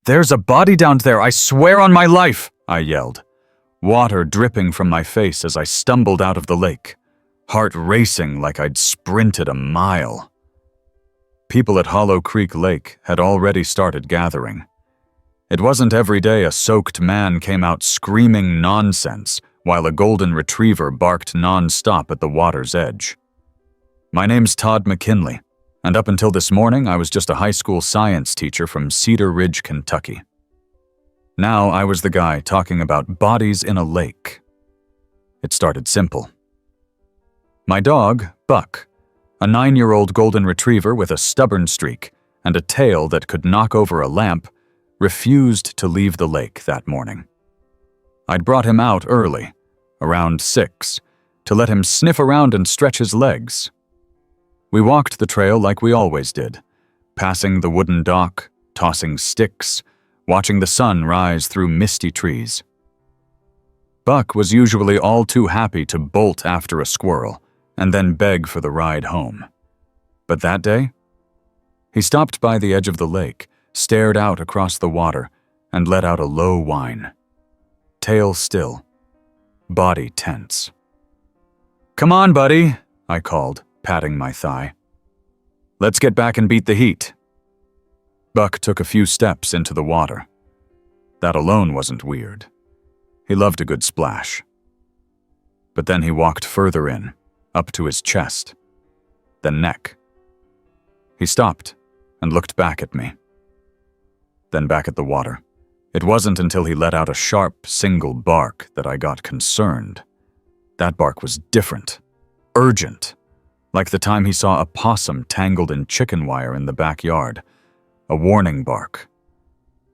"There's a body down there, I swear on my life!" I yelled, water dripping from my face as I stumbled out of the lake, heart racing like I'd sprinted a mile. People at Hollow Creek Lake had already started gathering. It wasn't every day a soaked man came out screaming nonsense while a golden retriever barked non-stop at the water's edge. My name's Todd McKinley, and up until this morning I was just a high school science teacher from Cedar Ridge, Kentucky. Now I was the guy talking about bodies in a lake. It started simple. My dog, Buck, a 9-year-old golden retriever with a stubborn streak and a tail that could knock over a lamp, refused to leave the lake that morning. I'd brought him out early, around 6, to let him sniff around and stretch his legs. We walked the trail like we always did, passing the wooden dock, tossing sticks, watching the sun rise through misty trees. Buck was usually all too happy to bolt after a squirrel and then beg for the ride home. But that day, he stopped by the edge of the lake, stared out across the water, and let out a low whine. Tail still, body tense. "Come on, buddy," I called, patting my thigh. "Let's get back and beat the heat." Buck took a few steps into the water. That alone wasn't weird. He loved a good splash. But then he walked further in, up to his chest, then neck. He stopped and looked back at me. Then back at the water. It wasn't until he let out a sharp, single bark that I got concerned. That bark was different, urgent, like the time he saw a possum tangled in chicken wire in the backyard. A warning bark.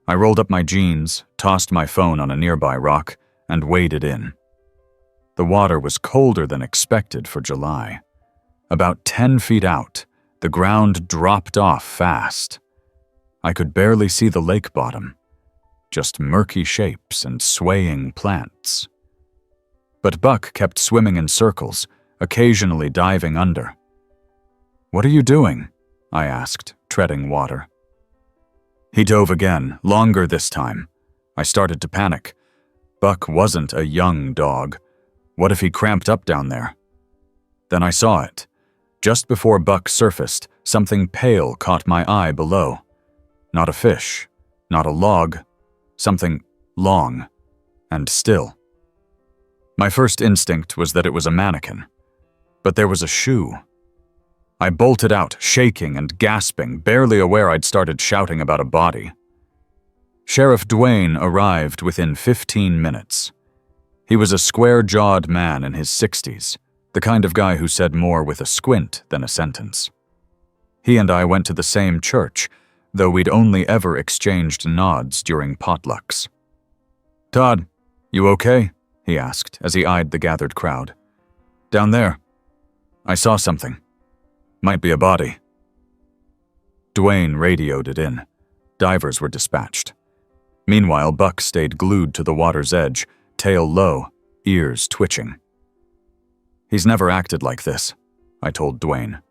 I rolled up my jeans, tossed my phone on a nearby rock, and waded in. The water was colder than expected for July. About 10 feet out, the ground dropped off fast. I could barely see the lake bottom, just murky shapes and swaying plants. But Buck kept swimming in circles, occasionally diving under. "What are you doing?" I asked, treading water. He dove again, longer this time. I started to panic. Buck wasn't a young dog. What if he cramped up down there? Then I saw it. Just before Buck surfaced, something pale caught my eye below. Not a fish, not a log, something long and still. My first instinct was that it was a mannequin, but there was a shoe. I bolted out, shaking and gasping, barely aware I'd started shouting about a body. Sheriff Duane arrived within 15 minutes. He was a square-jawed man in his 60s, the kind of guy who said more with a squint than a sentence. He and I went to the same church, though we'd only ever exchanged nods during potlucks. "Todd, you okay?" he asked as he eyed the gathered crowd. "Down there. I saw something. Might be a body." Duane radioed it in. Divers were dispatched. Meanwhile, Buck stayed glued to the water's edge, tail low, ears twitching. "He's never acted like this," I told Duane.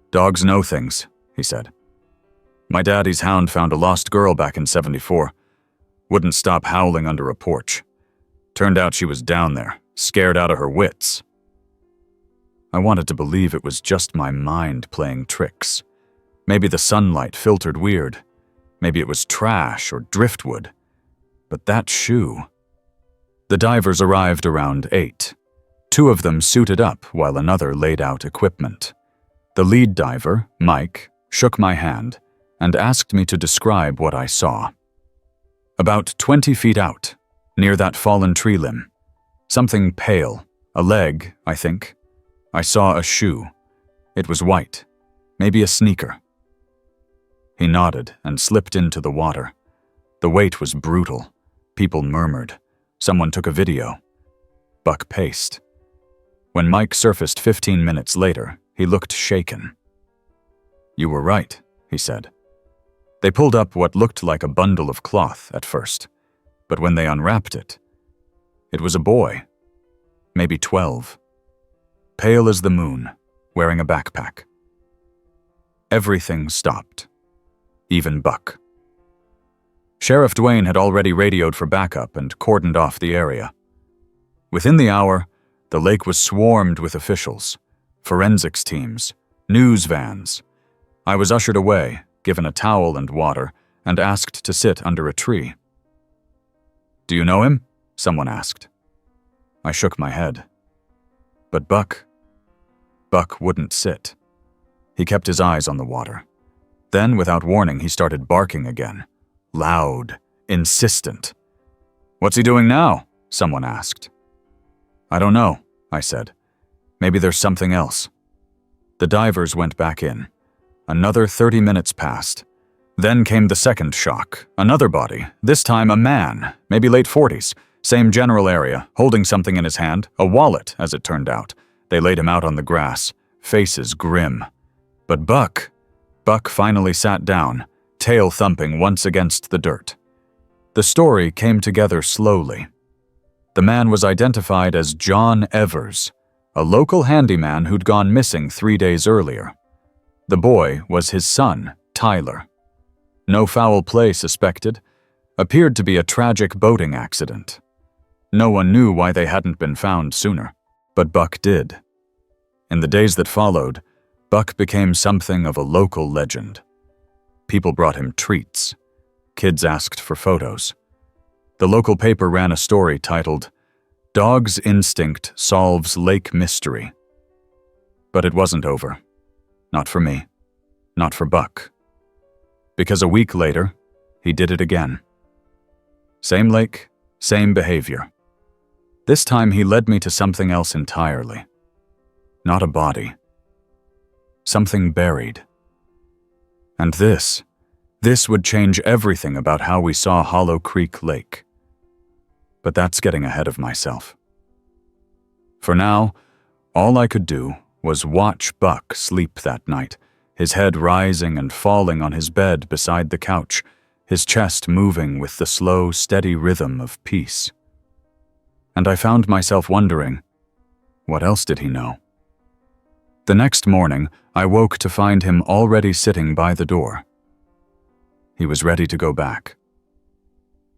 "Dogs know things," he said. "My daddy's hound found a lost girl back in '74. Wouldn't stop howling under a porch. Turned out she was down there, scared out of her wits." I wanted to believe it was just my mind playing tricks. Maybe the sunlight filtered weird. Maybe it was trash or driftwood. But that shoe... The divers arrived around 8. 2 of them suited up while another laid out equipment. The lead diver, Mike, shook my hand and asked me to describe what I saw. About 20 feet out, near that fallen tree limb, something pale, a leg, I think. I saw a shoe. It was white, maybe a sneaker. He nodded and slipped into the water. The weight was brutal. People murmured. Someone took a video. Buck paced. When Mike surfaced 15 minutes later, he looked shaken. "You were right," he said. They pulled up what looked like a bundle of cloth at first, but when they unwrapped it, it was a boy, maybe 12. Pale as the moon, wearing a backpack. Everything stopped. Even Buck. Sheriff Dwayne had already radioed for backup and cordoned off the area. Within the hour, the lake was swarmed with officials, forensics teams, news vans. I was ushered away, given a towel and water, and asked to sit under a tree. "Do you know him?" someone asked. I shook my head. But Buck wouldn't sit. He kept his eyes on the water. Then, without warning, he started barking again. Loud, insistent. "What's he doing now?" someone asked. "I don't know," I said. "Maybe there's something else." The divers went back in. Another 30 minutes passed. Then came the second shock. Another body, this time a man, maybe late 40s, same general area, holding something in his hand, a wallet, as it turned out. They laid him out on the grass, faces grim. But Buck finally sat down, tail thumping once against the dirt. The story came together slowly. The man was identified as John Evers, a local handyman who'd gone missing 3 days earlier. The boy was his son, Tyler. No foul play suspected. Appeared to be a tragic boating accident. No one knew why they hadn't been found sooner, but Buck did. In the days that followed, Buck became something of a local legend. People brought him treats. Kids asked for photos. The local paper ran a story titled, "Dog's Instinct Solves Lake Mystery." But it wasn't over. Not for me. Not for Buck. Because a week later, he did it again. Same lake, same behavior. This time he led me to something else entirely. Not a body. Something buried. And this would change everything about how we saw Hollow Creek Lake. But that's getting ahead of myself. For now, all I could do was watch Buck sleep that night, his head rising and falling on his bed beside the couch, his chest moving with the slow, steady rhythm of peace. And I found myself wondering, what else did he know? The next morning, I woke to find him already sitting by the door. He was ready to go back.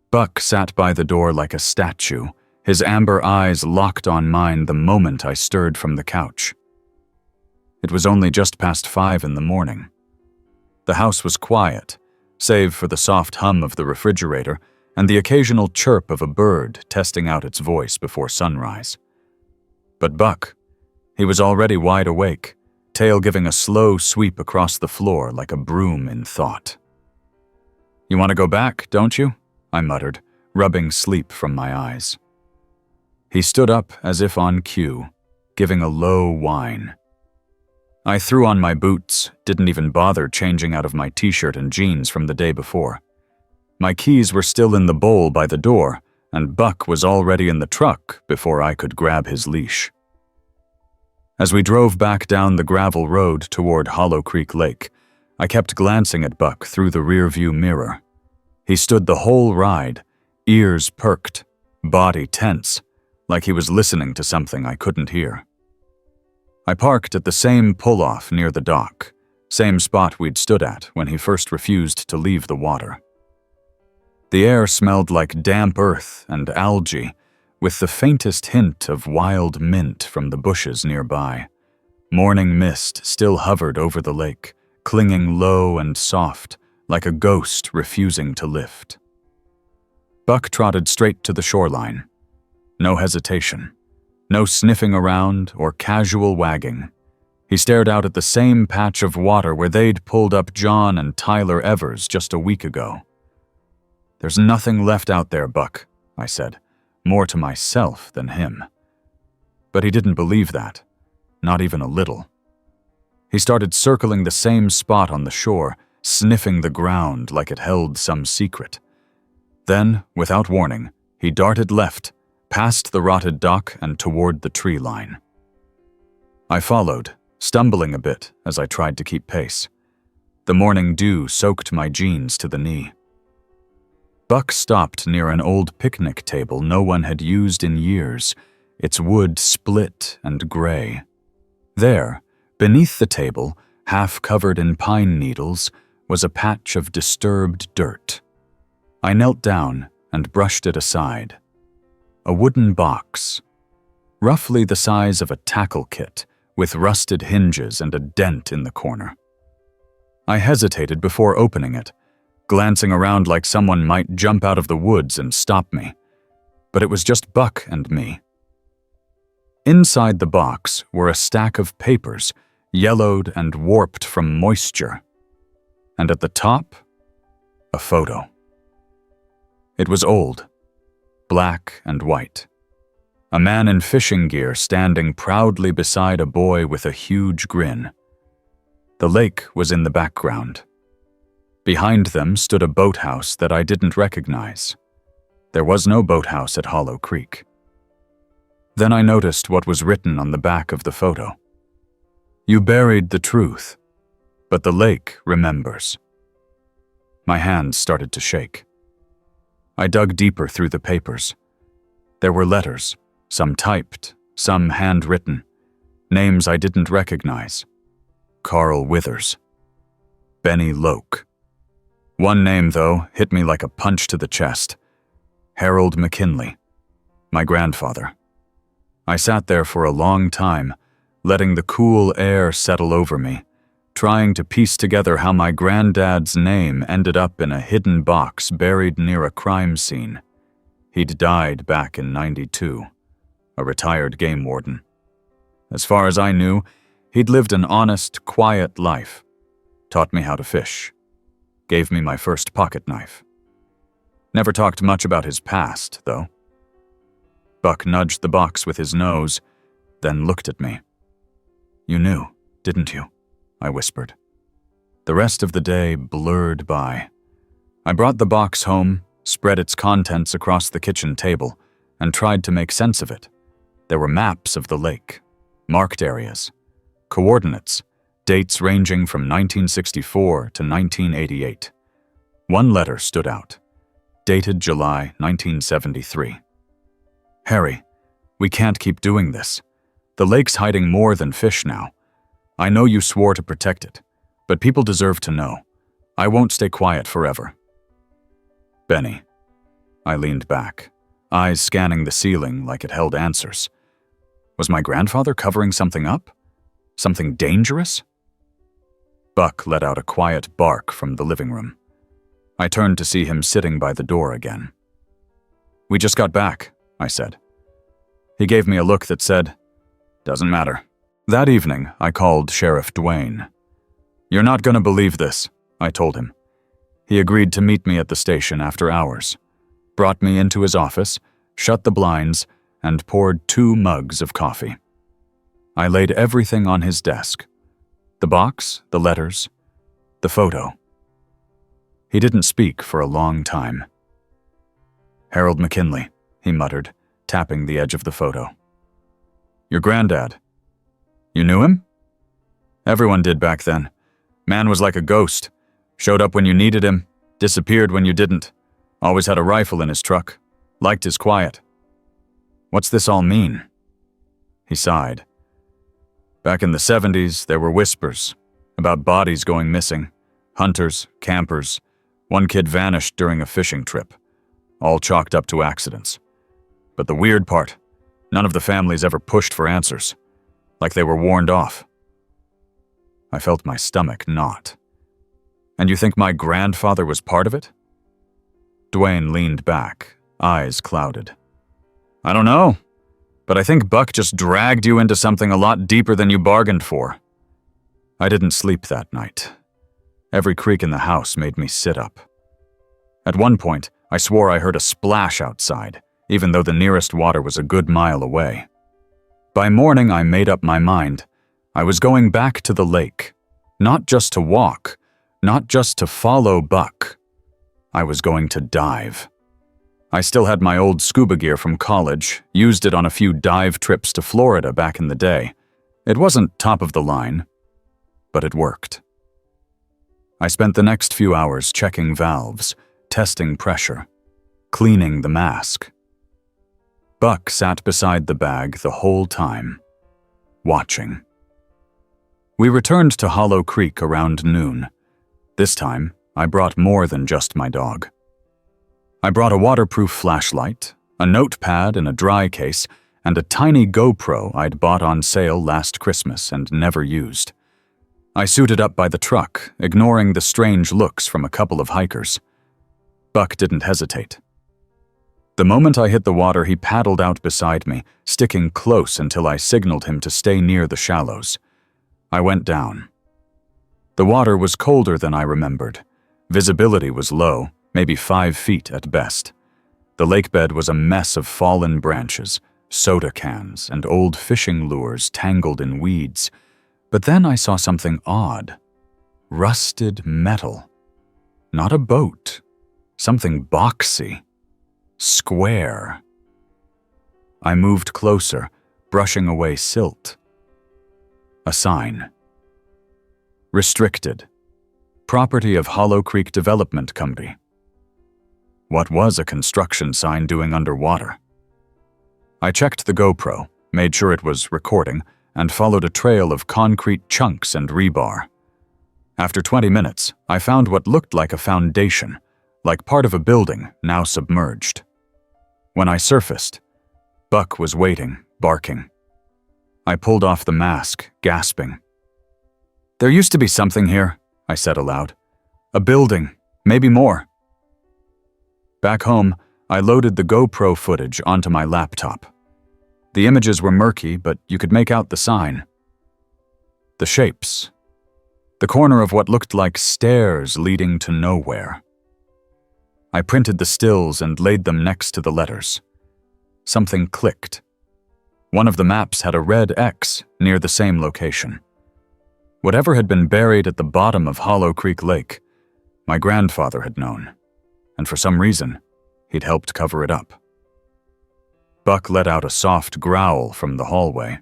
Buck sat by the door like a statue, his amber eyes locked on mine the moment I stirred from the couch. It was only just past 5 in the morning. The house was quiet, save for the soft hum of the refrigerator and the occasional chirp of a bird testing out its voice before sunrise. But Buck, he was already wide awake, tail giving a slow sweep across the floor like a broom in thought. "You want to go back, don't you?" I muttered, rubbing sleep from my eyes. He stood up as if on cue, giving a low whine. I threw on my boots, didn't even bother changing out of my t-shirt and jeans from the day before. My keys were still in the bowl by the door, and Buck was already in the truck before I could grab his leash. As we drove back down the gravel road toward Hollow Creek Lake, I kept glancing at Buck through the rear-view mirror. He stood the whole ride, ears perked, body tense, like he was listening to something I couldn't hear. I parked at the same pull-off near the dock, same spot we'd stood at when he first refused to leave the water. The air smelled like damp earth and algae, with the faintest hint of wild mint from the bushes nearby. Morning mist still hovered over the lake, clinging low and soft, like a ghost refusing to lift. Buck trotted straight to the shoreline. No hesitation. No sniffing around or casual wagging. He stared out at the same patch of water where they'd pulled up John and Tyler Evers just a week ago. "There's nothing left out there, Buck," I said, more to myself than him. But he didn't believe that, not even a little. He started circling the same spot on the shore, sniffing the ground like it held some secret. Then, without warning, he darted left, past the rotted dock and toward the tree line. I followed, stumbling a bit as I tried to keep pace. The morning dew soaked my jeans to the knee. Buck stopped near an old picnic table no one had used in years, its wood split and gray. There, beneath the table, half covered in pine needles, was a patch of disturbed dirt. I knelt down and brushed it aside. A wooden box, roughly the size of a tackle kit, with rusted hinges and a dent in the corner. I hesitated before opening it, glancing around like someone might jump out of the woods and stop me. But it was just Buck and me. Inside the box were a stack of papers, yellowed and warped from moisture. And at the top, a photo. It was old, black and white. A man in fishing gear standing proudly beside a boy with a huge grin. The lake was in the background. Behind them stood a boathouse that I didn't recognize. There was no boathouse at Hollow Creek. Then I noticed what was written on the back of the photo. You buried the truth, but the lake remembers. My hands started to shake. I dug deeper through the papers. There were letters, some typed, some handwritten, names I didn't recognize. Carl Withers. Benny Loke. One name, though, hit me like a punch to the chest. Harold McKinley, my grandfather. I sat there for a long time, letting the cool air settle over me, trying to piece together how my granddad's name ended up in a hidden box buried near a crime scene. He'd died back in '92, a retired game warden. As far as I knew, he'd lived an honest, quiet life, taught me how to fish, gave me my first pocket knife. Never talked much about his past, though. Buck nudged the box with his nose, then looked at me. You knew, didn't you? I whispered. The rest of the day blurred by. I brought the box home, spread its contents across the kitchen table, and tried to make sense of it. There were maps of the lake, marked areas, coordinates, dates ranging from 1964 to 1988. One letter stood out, dated July 1973. Harry, we can't keep doing this. The lake's hiding more than fish now. I know you swore to protect it, but people deserve to know. I won't stay quiet forever. Benny. I leaned back, eyes scanning the ceiling like it held answers. Was my grandfather covering something up? Something dangerous? Buck let out a quiet bark from the living room. I turned to see him sitting by the door again. We just got back, I said. He gave me a look that said, doesn't matter. That evening, I called Sheriff Duane. You're not going to believe this, I told him. He agreed to meet me at the station after hours, brought me into his office, shut the blinds, and poured 2 mugs of coffee. I laid everything on his desk. The box, the letters, the photo. He didn't speak for a long time. Harold McKinley, he muttered, tapping the edge of the photo. Your granddad. You knew him? Everyone did back then. Man was like a ghost. Showed up when you needed him, disappeared when you didn't. Always had a rifle in his truck. Liked his quiet. What's this all mean? He sighed. Back in the 70s, there were whispers about bodies going missing. Hunters, campers. One kid vanished during a fishing trip. All chalked up to accidents. But the weird part, none of the families ever pushed for answers. Like they were warned off. I felt my stomach knot. And you think my grandfather was part of it? Duane leaned back, eyes clouded. I don't know, but I think Buck just dragged you into something a lot deeper than you bargained for. I didn't sleep that night. Every creak in the house made me sit up. At one point, I swore I heard a splash outside, even though the nearest water was a good mile away. By morning, I made up my mind. I was going back to the lake, not just to walk, not just to follow Buck. I was going to dive. I still had my old scuba gear from college, used it on a few dive trips to Florida back in the day. It wasn't top of the line, but it worked. I spent the next few hours checking valves, testing pressure, cleaning the mask. Buck sat beside the bag the whole time, watching. We returned to Hollow Creek around noon. This time, I brought more than just my dog. I brought a waterproof flashlight, a notepad in a dry case, and a tiny GoPro I'd bought on sale last Christmas and never used. I suited up by the truck, ignoring the strange looks from a couple of hikers. Buck didn't hesitate. The moment I hit the water, he paddled out beside me, sticking close until I signaled him to stay near the shallows. I went down. The water was colder than I remembered. Visibility was low, maybe 5 feet at best. The lakebed was a mess of fallen branches, soda cans, and old fishing lures tangled in weeds. But then I saw something odd. Rusted metal. Not a boat. Something boxy. Square. I moved closer, brushing away silt. A sign. Restricted. Property of Hollow Creek Development Company. What was a construction sign doing underwater? I checked the GoPro, made sure it was recording, and followed a trail of concrete chunks and rebar. After 20 minutes, I found what looked like a foundation, like part of a building now submerged. When I surfaced, Buck was waiting, barking. I pulled off the mask, gasping. "There used to be something here," I said aloud. "A building, maybe more." Back home, I loaded the GoPro footage onto my laptop. The images were murky, but you could make out the sign. The shapes. The corner of what looked like stairs leading to nowhere. I printed the stills and laid them next to the letters. Something clicked. One of the maps had a red X near the same location. Whatever had been buried at the bottom of Hollow Creek Lake, my grandfather had known, and for some reason, he'd helped cover it up. Buck let out a soft growl from the hallway.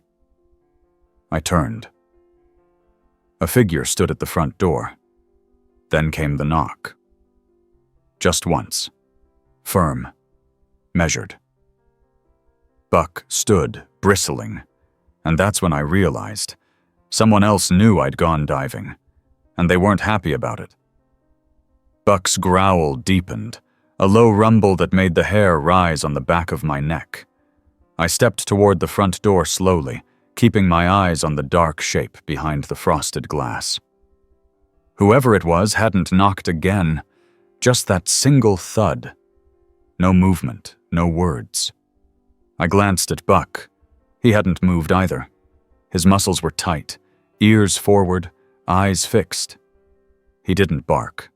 I turned. A figure stood at the front door. Then came the knock. Just once. Firm. Measured. Buck stood, bristling, and that's when I realized someone else knew I'd gone diving, and they weren't happy about it. Buck's growl deepened, a low rumble that made the hair rise on the back of my neck. I stepped toward the front door slowly, keeping my eyes on the dark shape behind the frosted glass. Whoever it was hadn't knocked again, just that single thud. No movement, no words. I glanced at Buck. He hadn't moved either. His muscles were tight, ears forward, eyes fixed. He didn't bark.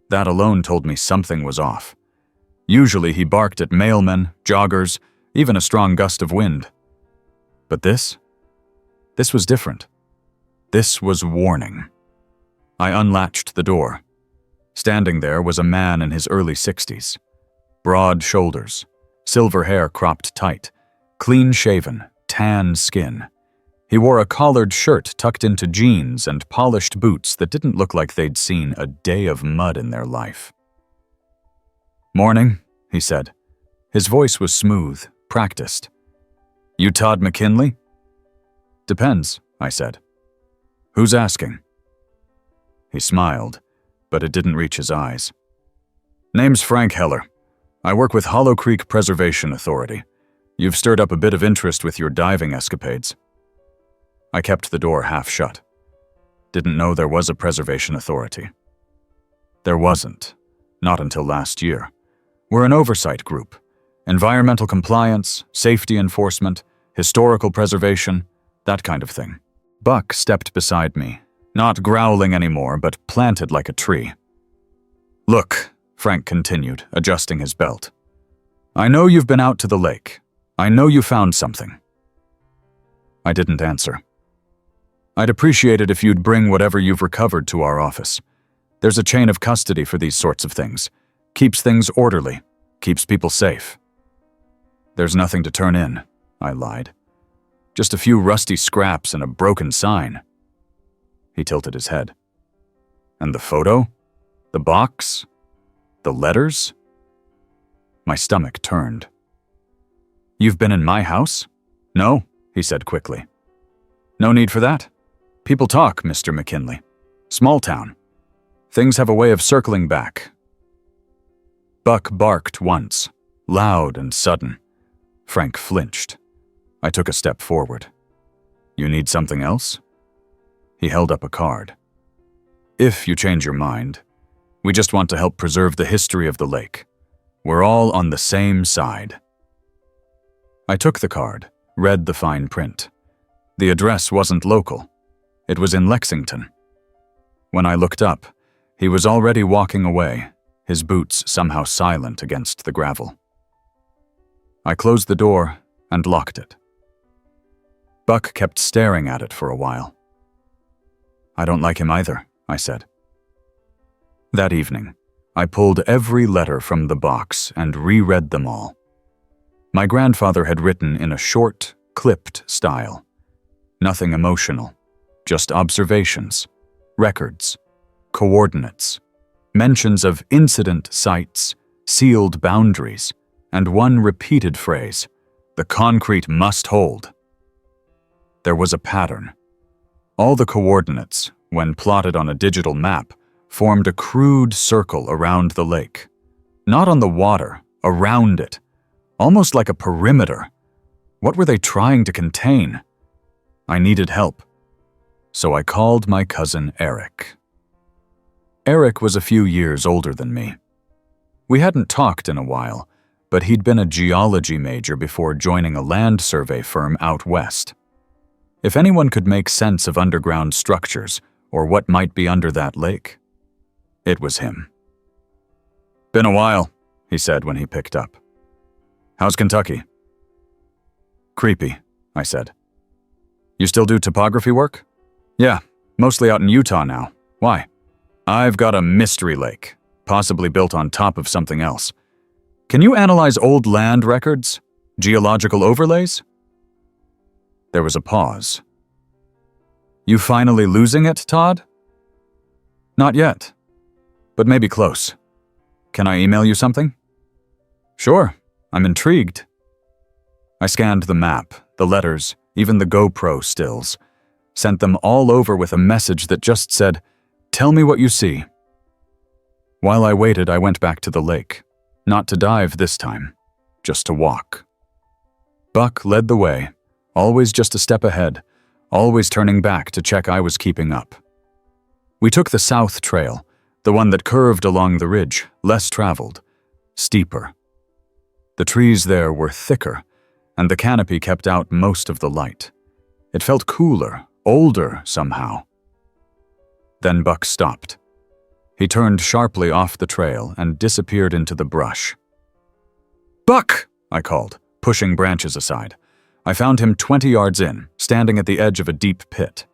That alone told me something was off. Usually he barked at mailmen, joggers, even a strong gust of wind. But this was different. This was warning. I unlatched the door. Standing there was a man in his early 60s. Broad shoulders, silver hair cropped tight, clean-shaven, tan skin. He wore a collared shirt tucked into jeans and polished boots that didn't look like they'd seen a day of mud in their life. "Morning," he said. His voice was smooth, practiced. "You Todd McKinley?" "Depends," I said. "Who's asking?" He smiled, but it didn't reach his eyes. "Name's Frank Heller. I work with Hollow Creek Preservation Authority. You've stirred up a bit of interest with your diving escapades." I kept the door half shut. Didn't know there was a preservation authority. There wasn't. Not until last year. We're an oversight group. Environmental compliance, safety enforcement, historical preservation, that kind of thing. Buck stepped beside me, not growling anymore, but planted like a tree. "Look," Frank continued, adjusting his belt. "I know you've been out to the lake. I know you found something." I didn't answer. "I'd appreciate it if you'd bring whatever you've recovered to our office. There's a chain of custody for these sorts of things. Keeps things orderly, keeps people safe." "There's nothing to turn in," I lied. "Just a few rusty scraps and a broken sign." He tilted his head. "And the photo? The box? The letters?" My stomach turned. "You've been in my house?" "No," he said quickly. "No need for that. People talk, Mr. McKinley. Small town. Things have a way of circling back." Buck barked once, loud and sudden. Frank flinched. I took a step forward. You need something else? He held up a card. If you change your mind, we just want to help preserve the history of the lake. We're all on the same side. I took the card, read the fine print. The address wasn't local. It was in Lexington. When I looked up, he was already walking away, his boots somehow silent against the gravel. I closed the door and locked it. Buck kept staring at it for a while. I don't like him either, I said. That evening, I pulled every letter from the box and reread them all. My grandfather had written in a short, clipped style. Nothing emotional, just observations, records, coordinates, mentions of incident sites, sealed boundaries, and one repeated phrase, "The concrete must hold." There was a pattern. All the coordinates, when plotted on a digital map, formed a crude circle around the lake. Not on the water, around it. Almost like a perimeter. What were they trying to contain? I needed help. So I called my cousin Eric. Eric was a few years older than me. We hadn't talked in a while, but he'd been a geology major before joining a land survey firm out west. If anyone could make sense of underground structures or what might be under that lake, it was him. Been a while, he said when he picked up. How's Kentucky? Creepy, I said. You still do topography work? Yeah, mostly out in Utah now. Why? I've got a mystery lake, possibly built on top of something else. Can you analyze old land records? Geological overlays? There was a pause. You finally losing it, Todd? Not yet, but maybe close. Can I email you something? Sure, I'm intrigued. I scanned the map, the letters, even the GoPro stills, sent them all over with a message that just said, "Tell me what you see." While I waited, I went back to the lake, not to dive this time, just to walk. Buck led the way, always just a step ahead, always turning back to check I was keeping up. We took the south trail, the one that curved along the ridge, less traveled, steeper. The trees there were thicker, and the canopy kept out most of the light. It felt cooler, older somehow. Then Buck stopped. He turned sharply off the trail and disappeared into the brush. "Buck!" I called, pushing branches aside. I found him 20 yards in, standing at the edge of a deep pit.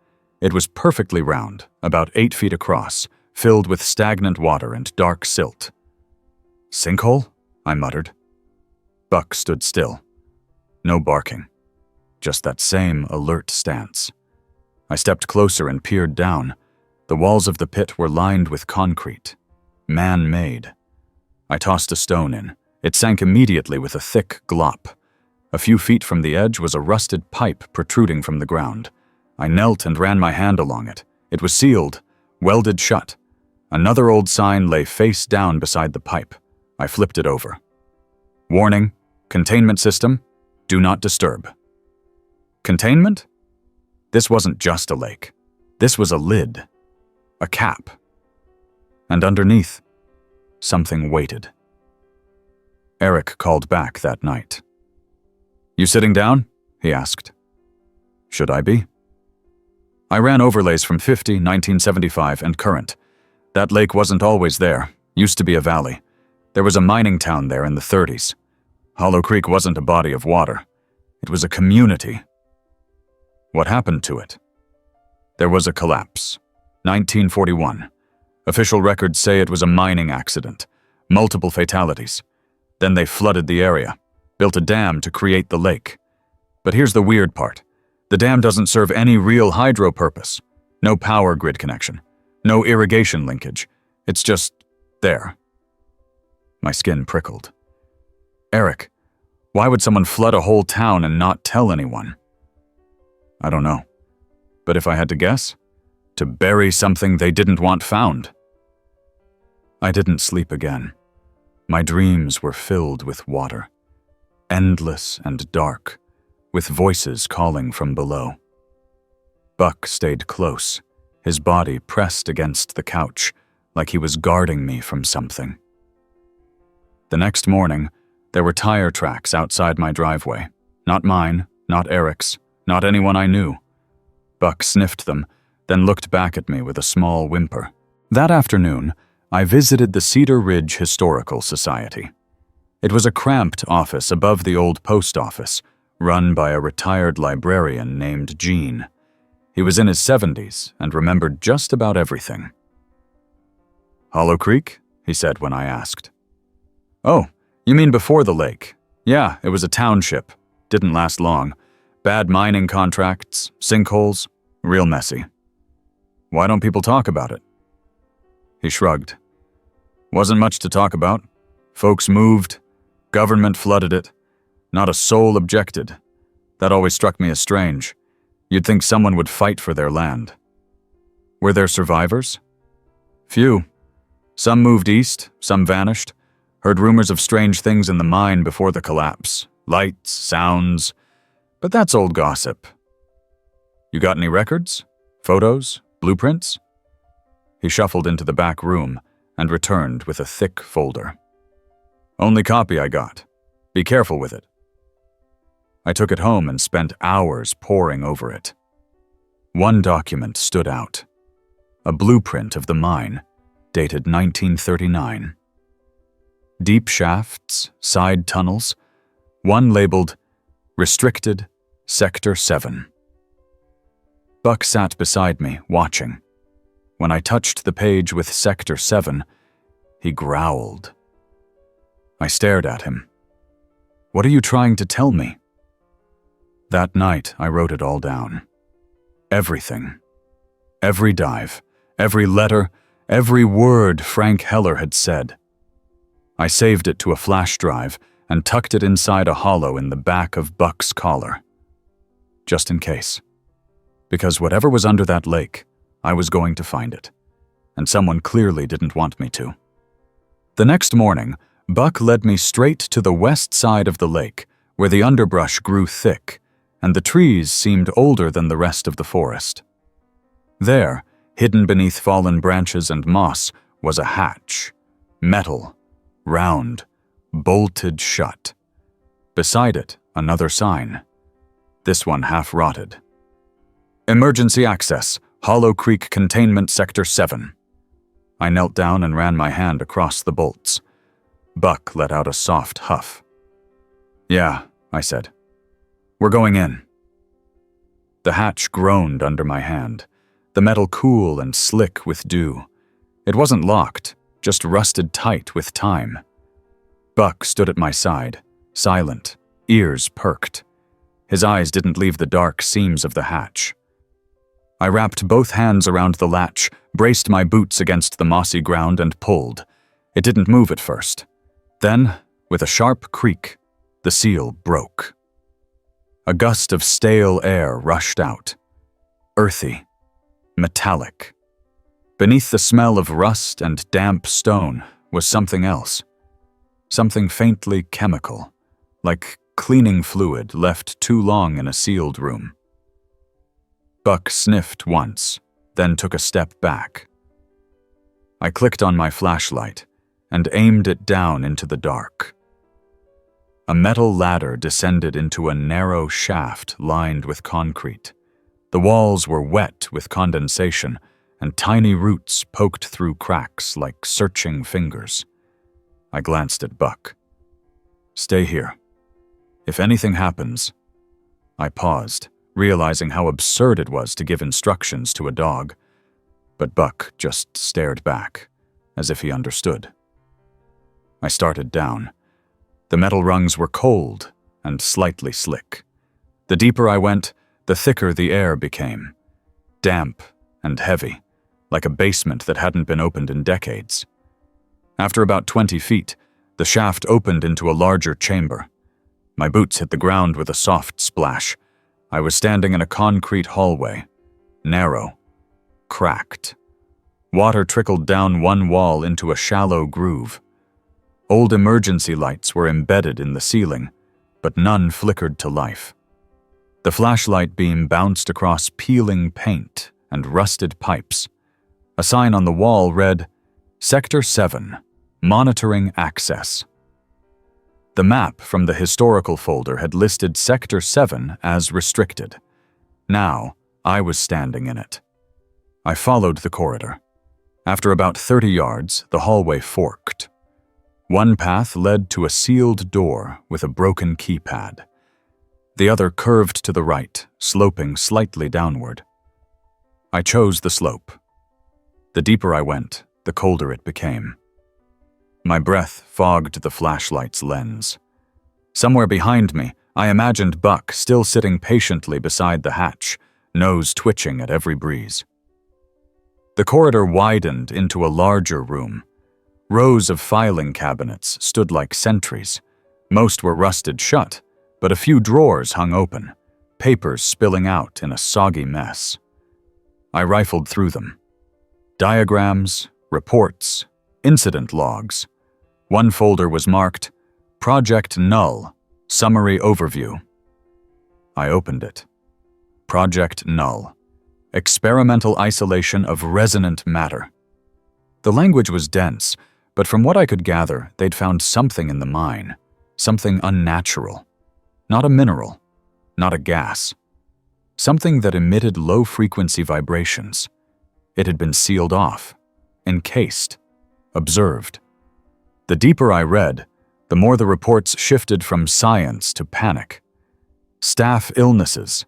It was perfectly round, about 8 feet across, filled with stagnant water and dark silt. "Sinkhole?" I muttered. Buck stood still. No barking. Just that same alert stance. I stepped closer and peered down. The walls of the pit were lined with concrete. Man-made. I tossed a stone in. It sank immediately with a thick glop. A few feet from the edge was a rusted pipe protruding from the ground. I knelt and ran my hand along it. It was sealed, welded shut. Another old sign lay face down beside the pipe. I flipped it over. Warning, containment system, do not disturb. Containment? This wasn't just a lake. This was a lid. A cap. And underneath, something waited. Eric called back that night. "You sitting down?" he asked. Should I be? I ran overlays from 50, 1975, and current. That lake wasn't always there. Used to be a valley. There was a mining town there in the 30s. Hollow Creek wasn't a body of water. It was a community. What happened to it? There was a collapse. 1941. Official records say it was a mining accident. Multiple fatalities. Then they flooded the area. Built a dam to create the lake. But here's the weird part. The dam doesn't serve any real hydro purpose. No power grid connection. No irrigation linkage. It's just there. My skin prickled. Eric, why would someone flood a whole town and not tell anyone? I don't know. But if I had to guess, to bury something they didn't want found. I didn't sleep again. My dreams were filled with water, endless and dark, with voices calling from below. Buck stayed close, his body pressed against the couch, like he was guarding me from something. The next morning, there were tire tracks outside my driveway. Not mine, not Eric's, not anyone I knew. Buck sniffed them, then looked back at me with a small whimper. That afternoon, I visited the Cedar Ridge Historical Society. It was a cramped office above the old post office, run by a retired librarian named Gene. He was in his 70s and remembered just about everything. "Hollow Creek?" he said when I asked. "Oh, you mean before the lake? Yeah, it was a township. Didn't last long. Bad mining contracts, sinkholes, real messy. Why don't people talk about it?" He shrugged. "Wasn't much to talk about. Folks moved, government flooded it. Not a soul objected. That always struck me as strange. You'd think someone would fight for their land." "Were there survivors?" "Few. Some moved east, some vanished. Heard rumors of strange things in the mine before the collapse. Lights, sounds. But that's old gossip." "You got any records? Photos? Blueprints?" He shuffled into the back room and returned with a thick folder. "Only copy I got. Be careful with it." I took it home and spent hours poring over it. One document stood out. A blueprint of the mine, dated 1939. Deep shafts, side tunnels, one labeled Restricted, Sector 7. Buck sat beside me, watching. When I touched the page with Sector 7, he growled. I stared at him. "What are you trying to tell me?" That night, I wrote it all down. Everything. Every dive, every letter, every word Frank Heller had said. I saved it to a flash drive and tucked it inside a hollow in the back of Buck's collar. Just in case. Because whatever was under that lake, I was going to find it. And someone clearly didn't want me to. The next morning, Buck led me straight to the west side of the lake, where the underbrush grew thick, and the trees seemed older than the rest of the forest. There, hidden beneath fallen branches and moss, was a hatch. Metal, round, bolted shut. Beside it, another sign. This one half-rotted. "Emergency access, Hollow Creek Containment Sector 7. I knelt down and ran my hand across the bolts. Buck let out a soft huff. "Yeah," I said. "We're going in." The hatch groaned under my hand, the metal cool and slick with dew. It wasn't locked, just rusted tight with time. Buck stood at my side, silent, ears perked. His eyes didn't leave the dark seams of the hatch. I wrapped both hands around the latch, braced my boots against the mossy ground, and pulled. It didn't move at first. Then, with a sharp creak, the seal broke. A gust of stale air rushed out. Earthy, metallic. Beneath the smell of rust and damp stone was something else. Something faintly chemical, like cleaning fluid left too long in a sealed room. Buck sniffed once, then took a step back. I clicked on my flashlight and aimed it down into the dark. A metal ladder descended into a narrow shaft lined with concrete. The walls were wet with condensation, and tiny roots poked through cracks like searching fingers. I glanced at Buck. "Stay here. If anything happens..." I paused, realizing how absurd it was to give instructions to a dog. But Buck just stared back, as if he understood. I started down. The metal rungs were cold and slightly slick. The deeper I went, the thicker the air became. Damp and heavy, like a basement that hadn't been opened in decades. After about 20 feet, the shaft opened into a larger chamber. My boots hit the ground with a soft splash. I was standing in a concrete hallway, narrow, cracked. Water trickled down one wall into a shallow groove. Old emergency lights were embedded in the ceiling, but none flickered to life. The flashlight beam bounced across peeling paint and rusted pipes. A sign on the wall read, "Sector 7, Monitoring Access." The map from the historical folder had listed Sector 7 as restricted. Now, I was standing in it. I followed the corridor. After about 30 yards, the hallway forked. One path led to a sealed door with a broken keypad. The other curved to the right, sloping slightly downward. I chose the slope. The deeper I went, the colder it became. My breath fogged the flashlight's lens. Somewhere behind me, I imagined Buck still sitting patiently beside the hatch, nose twitching at every breeze. The corridor widened into a larger room. Rows of filing cabinets stood like sentries. Most were rusted shut, but a few drawers hung open, papers spilling out in a soggy mess. I rifled through them. Diagrams, reports, incident logs. One folder was marked, Project Null, Summary Overview. I opened it. Project Null, Experimental Isolation of Resonant Matter. The language was dense, but from what I could gather, they'd found something in the mine, something unnatural. Not a mineral, not a gas. Something that emitted low-frequency vibrations. It had been sealed off, encased, observed. The deeper I read, the more the reports shifted from science to panic. Staff illnesses,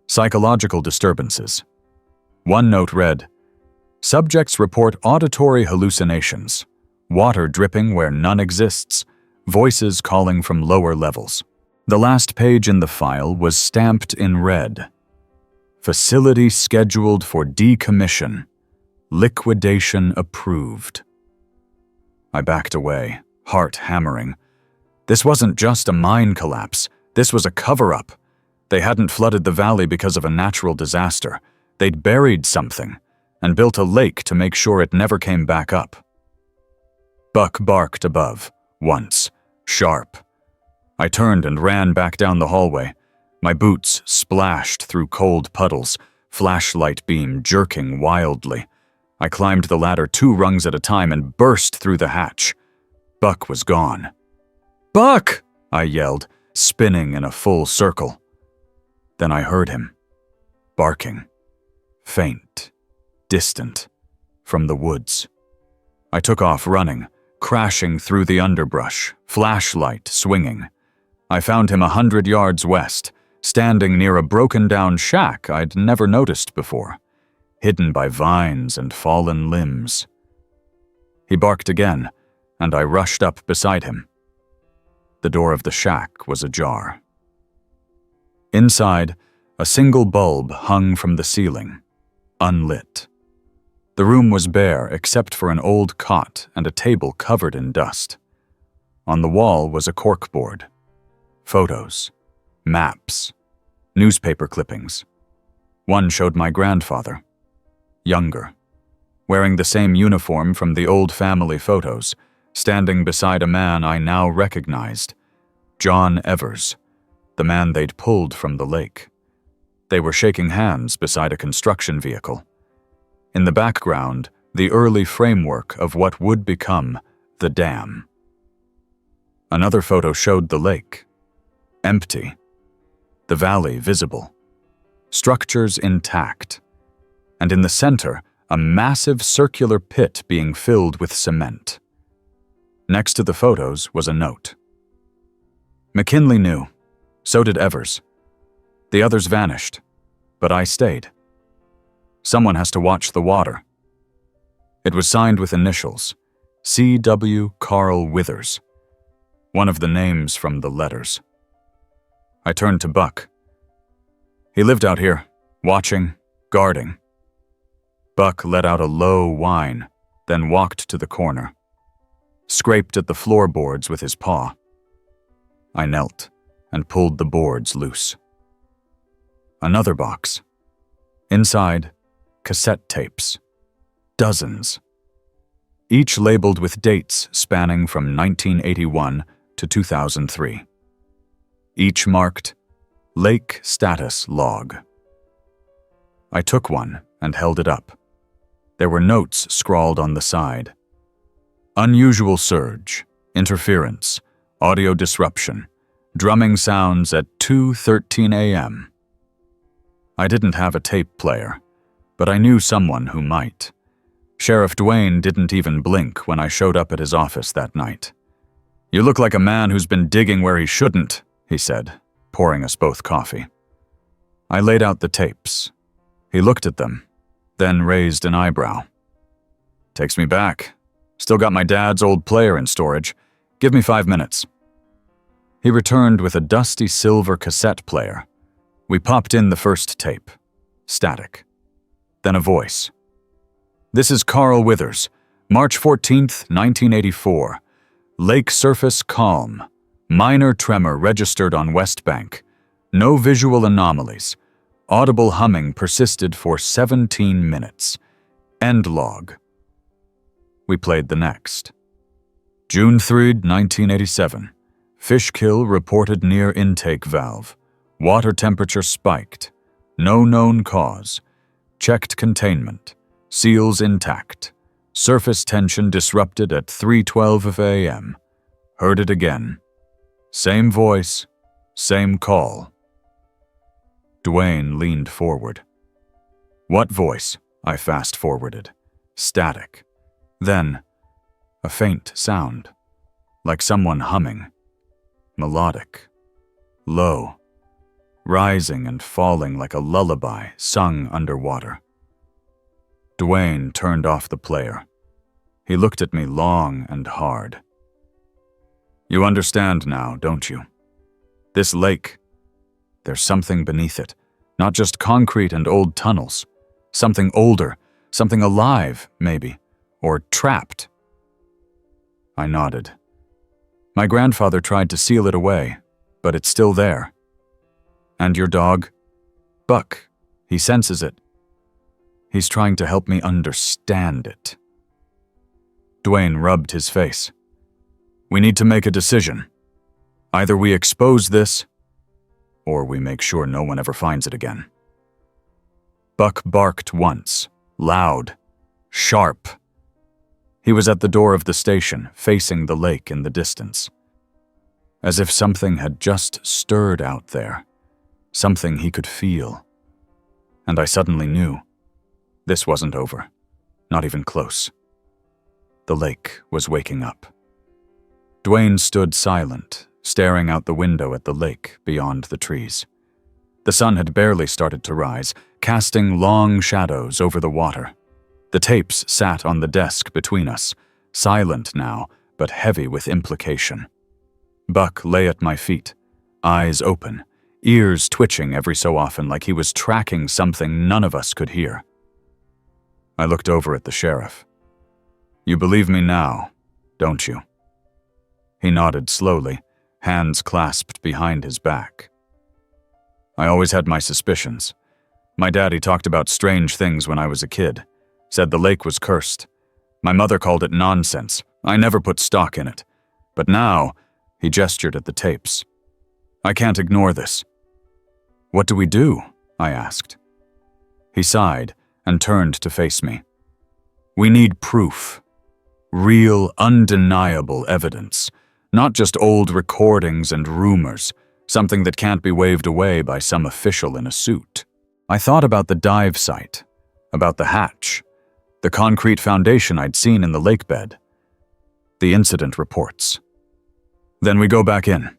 psychological disturbances. One note read, "Subjects report auditory hallucinations, water dripping where none exists, voices calling from lower levels." The last page in the file was stamped in red. "Facility scheduled for decommission. Liquidation approved." I backed away, heart hammering. This wasn't just a mine collapse. This was a cover-up. They hadn't flooded the valley because of a natural disaster. They'd buried something and built a lake to make sure it never came back up. Buck barked above, once, sharp. I turned and ran back down the hallway. My boots splashed through cold puddles, flashlight beam jerking wildly. I climbed the ladder 2 rungs at a time and burst through the hatch. Buck was gone. "Buck!" I yelled, spinning in a full circle. Then I heard him, barking, faint, distant, from the woods. I took off running, crashing through the underbrush, flashlight swinging. I found him 100 yards west, standing near a broken-down shack I'd never noticed before, hidden by vines and fallen limbs. He barked again, and I rushed up beside him. The door of the shack was ajar. Inside, a single bulb hung from the ceiling, unlit. The room was bare except for an old cot and a table covered in dust. On the wall was a corkboard. Photos, maps, newspaper clippings. One showed my grandfather, younger, wearing the same uniform from the old family photos, standing beside a man I now recognized, John Evers, the man they'd pulled from the lake. They were shaking hands beside a construction vehicle. In the background, the early framework of what would become the dam. Another photo showed the lake, empty, the valley visible, structures intact, and in the center, a massive circular pit being filled with cement. Next to the photos was a note. McKinley knew. So did Evers. The others vanished, but I stayed. Someone has to watch the water. It was signed with initials, C.W. Carl Withers, one of the names from the letters. I turned to Buck. He lived out here, watching, guarding. Buck let out a low whine, then walked to the corner. Scraped at the floorboards with his paw. I knelt and pulled the boards loose. Another box. Inside, cassette tapes. Dozens. each labeled with dates spanning from 1981 to 2003. Each marked Lake Status Log. I took one and held it up. There were notes scrawled on the side. Unusual surge, interference, audio disruption, drumming sounds at 2:13 a.m. I didn't have a tape player, but I knew someone who might. Sheriff Duane didn't even blink when I showed up at his office that night. "You look like a man who's been digging where he shouldn't," he said, pouring us both coffee. I laid out the tapes. He looked at them, then raised an eyebrow. "Takes me back. Still got my dad's old player in storage. Give me 5 minutes." He returned with a dusty silver cassette player. We popped in the first tape. Static. Then a voice. "This is Carl Withers. March 14th, 1984. Lake surface calm. Minor tremor registered on West Bank. No visual anomalies. Audible humming persisted for 17 minutes. End log." We played the next. June 3rd, 1987. Fish kill reported near intake valve. Water temperature spiked. No known cause. Checked containment. Seals intact. Surface tension disrupted at 3:12 a.m. Heard it again. Same voice, same call. Duane leaned forward. "What voice?" I fast-forwarded. Static. Then, a faint sound, like someone humming. Melodic. Low. Rising and falling like a lullaby sung underwater. Duane turned off the player. He looked at me long and hard. "You understand now, don't you? This lake, there's something beneath it, not just concrete and old tunnels. Something older, something alive, maybe, or trapped." I nodded. "My grandfather tried to seal it away, but it's still there. And your dog? Buck, he senses it. He's trying to help me understand it." Duane rubbed his face. "We need to make a decision. Either we expose this, or we make sure no one ever finds it again." Buck barked once, loud, sharp. He was at the door of the station, facing the lake in the distance. As if something had just stirred out there, something he could feel. And I suddenly knew. This wasn't over, not even close. The lake was waking up. Duane stood silent, staring out the window at the lake beyond the trees. The sun had barely started to rise, casting long shadows over the water. The tapes sat on the desk between us, silent now, but heavy with implication. Buck lay at my feet, eyes open, ears twitching every so often like he was tracking something none of us could hear. I looked over at the sheriff. "You believe me now, don't you?" He nodded slowly, hands clasped behind his back. "I always had my suspicions. My daddy talked about strange things when I was a kid, said the lake was cursed. My mother called it nonsense. I never put stock in it. But now," he gestured at the tapes, "I can't ignore this." "What do we do?" I asked. He sighed and turned to face me. "We need proof. Real, undeniable evidence. Not just old recordings and rumors, something that can't be waved away by some official in a suit." I thought about the dive site, about the hatch, the concrete foundation I'd seen in the lake bed, the incident reports. "Then we go back in."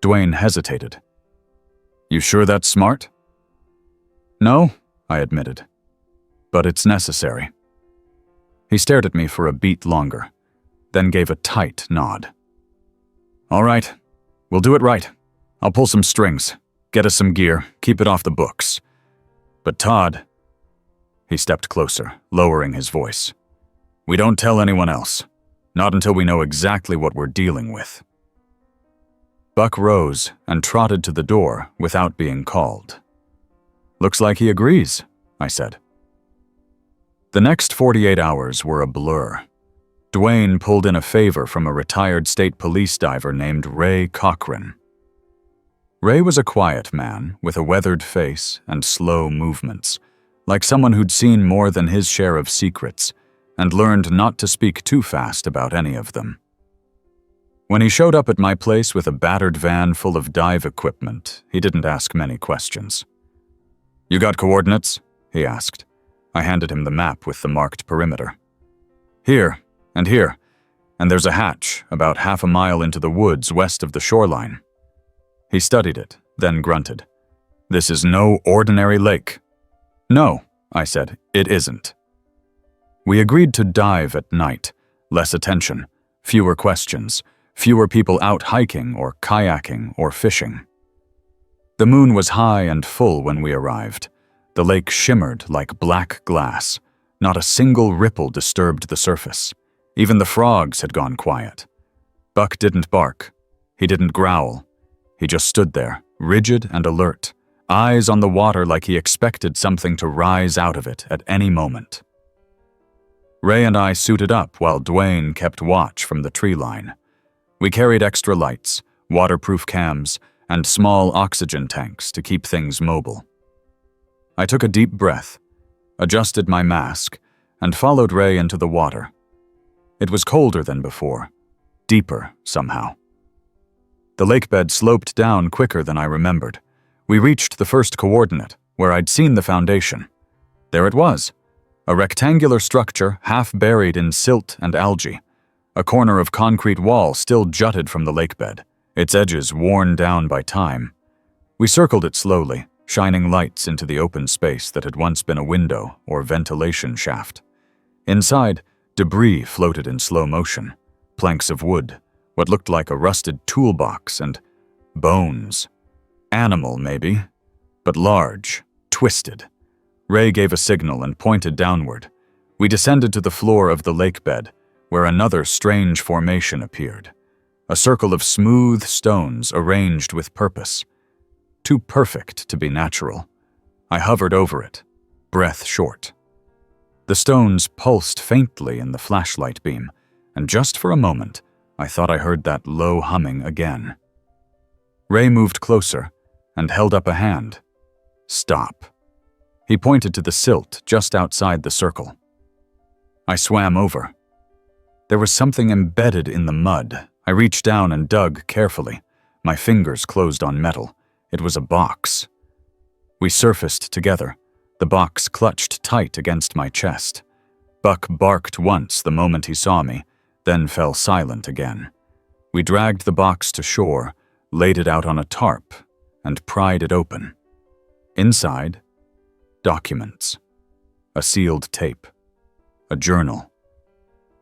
Duane hesitated. "You sure that's smart?" "No," I admitted, "but it's necessary." He stared at me for a beat longer, then gave a tight nod. "All right, we'll do it right. I'll pull some strings, get us some gear, keep it off the books. But Todd," he stepped closer, lowering his voice, "we don't tell anyone else, not until we know exactly what we're dealing with." Buck rose and trotted to the door without being called. "Looks like he agrees," I said. The next 48 hours were a blur. Dwayne pulled in a favor from a retired state police diver named Ray Cochran. Ray was a quiet man with a weathered face and slow movements, like someone who'd seen more than his share of secrets and learned not to speak too fast about any of them. When he showed up at my place with a battered van full of dive equipment, he didn't ask many questions. "You got coordinates?" he asked. I handed him the map with the marked perimeter. "Here, and here, and there's a hatch about half a mile into the woods west of the shoreline." He studied it, then grunted. "This is no ordinary lake." "No," I said, "it isn't." We agreed to dive at night, less attention, fewer questions, fewer people out hiking or kayaking or fishing. The moon was high and full when we arrived. The lake shimmered like black glass. Not a single ripple disturbed the surface. Even the frogs had gone quiet. Buck didn't bark. He didn't growl. He just stood there, rigid and alert, eyes on the water like he expected something to rise out of it at any moment. Ray and I suited up while Dwayne kept watch from the tree line. We carried extra lights, waterproof cams, and small oxygen tanks to keep things mobile. I took a deep breath, adjusted my mask, and followed Ray into the water. It was colder than before, deeper somehow. The lake bed sloped down quicker than I remembered. We reached the first coordinate, where I'd seen the foundation. There it was, a rectangular structure half buried in silt and algae. A corner of concrete wall still jutted from the lake bed, its edges worn down by time. We circled it slowly, shining lights into the open space that had once been a window or ventilation shaft. Inside, debris floated in slow motion, planks of wood, what looked like a rusted toolbox, and bones. Animal, maybe, but large, twisted. Ray gave a signal and pointed downward. We descended to the floor of the lake bed, where another strange formation appeared. A circle of smooth stones arranged with purpose. Too perfect to be natural. I hovered over it, breath short. The stones pulsed faintly in the flashlight beam, and just for a moment, I thought I heard that low humming again. Ray moved closer and held up a hand. "Stop." He pointed to the silt just outside the circle. I swam over. There was something embedded in the mud. I reached down and dug carefully. My fingers closed on metal. It was a box. We surfaced together. The box clutched tight against my chest. Buck barked once the moment he saw me, then fell silent again. We dragged the box to shore, laid it out on a tarp, and pried it open. Inside, documents, a sealed tape, a journal,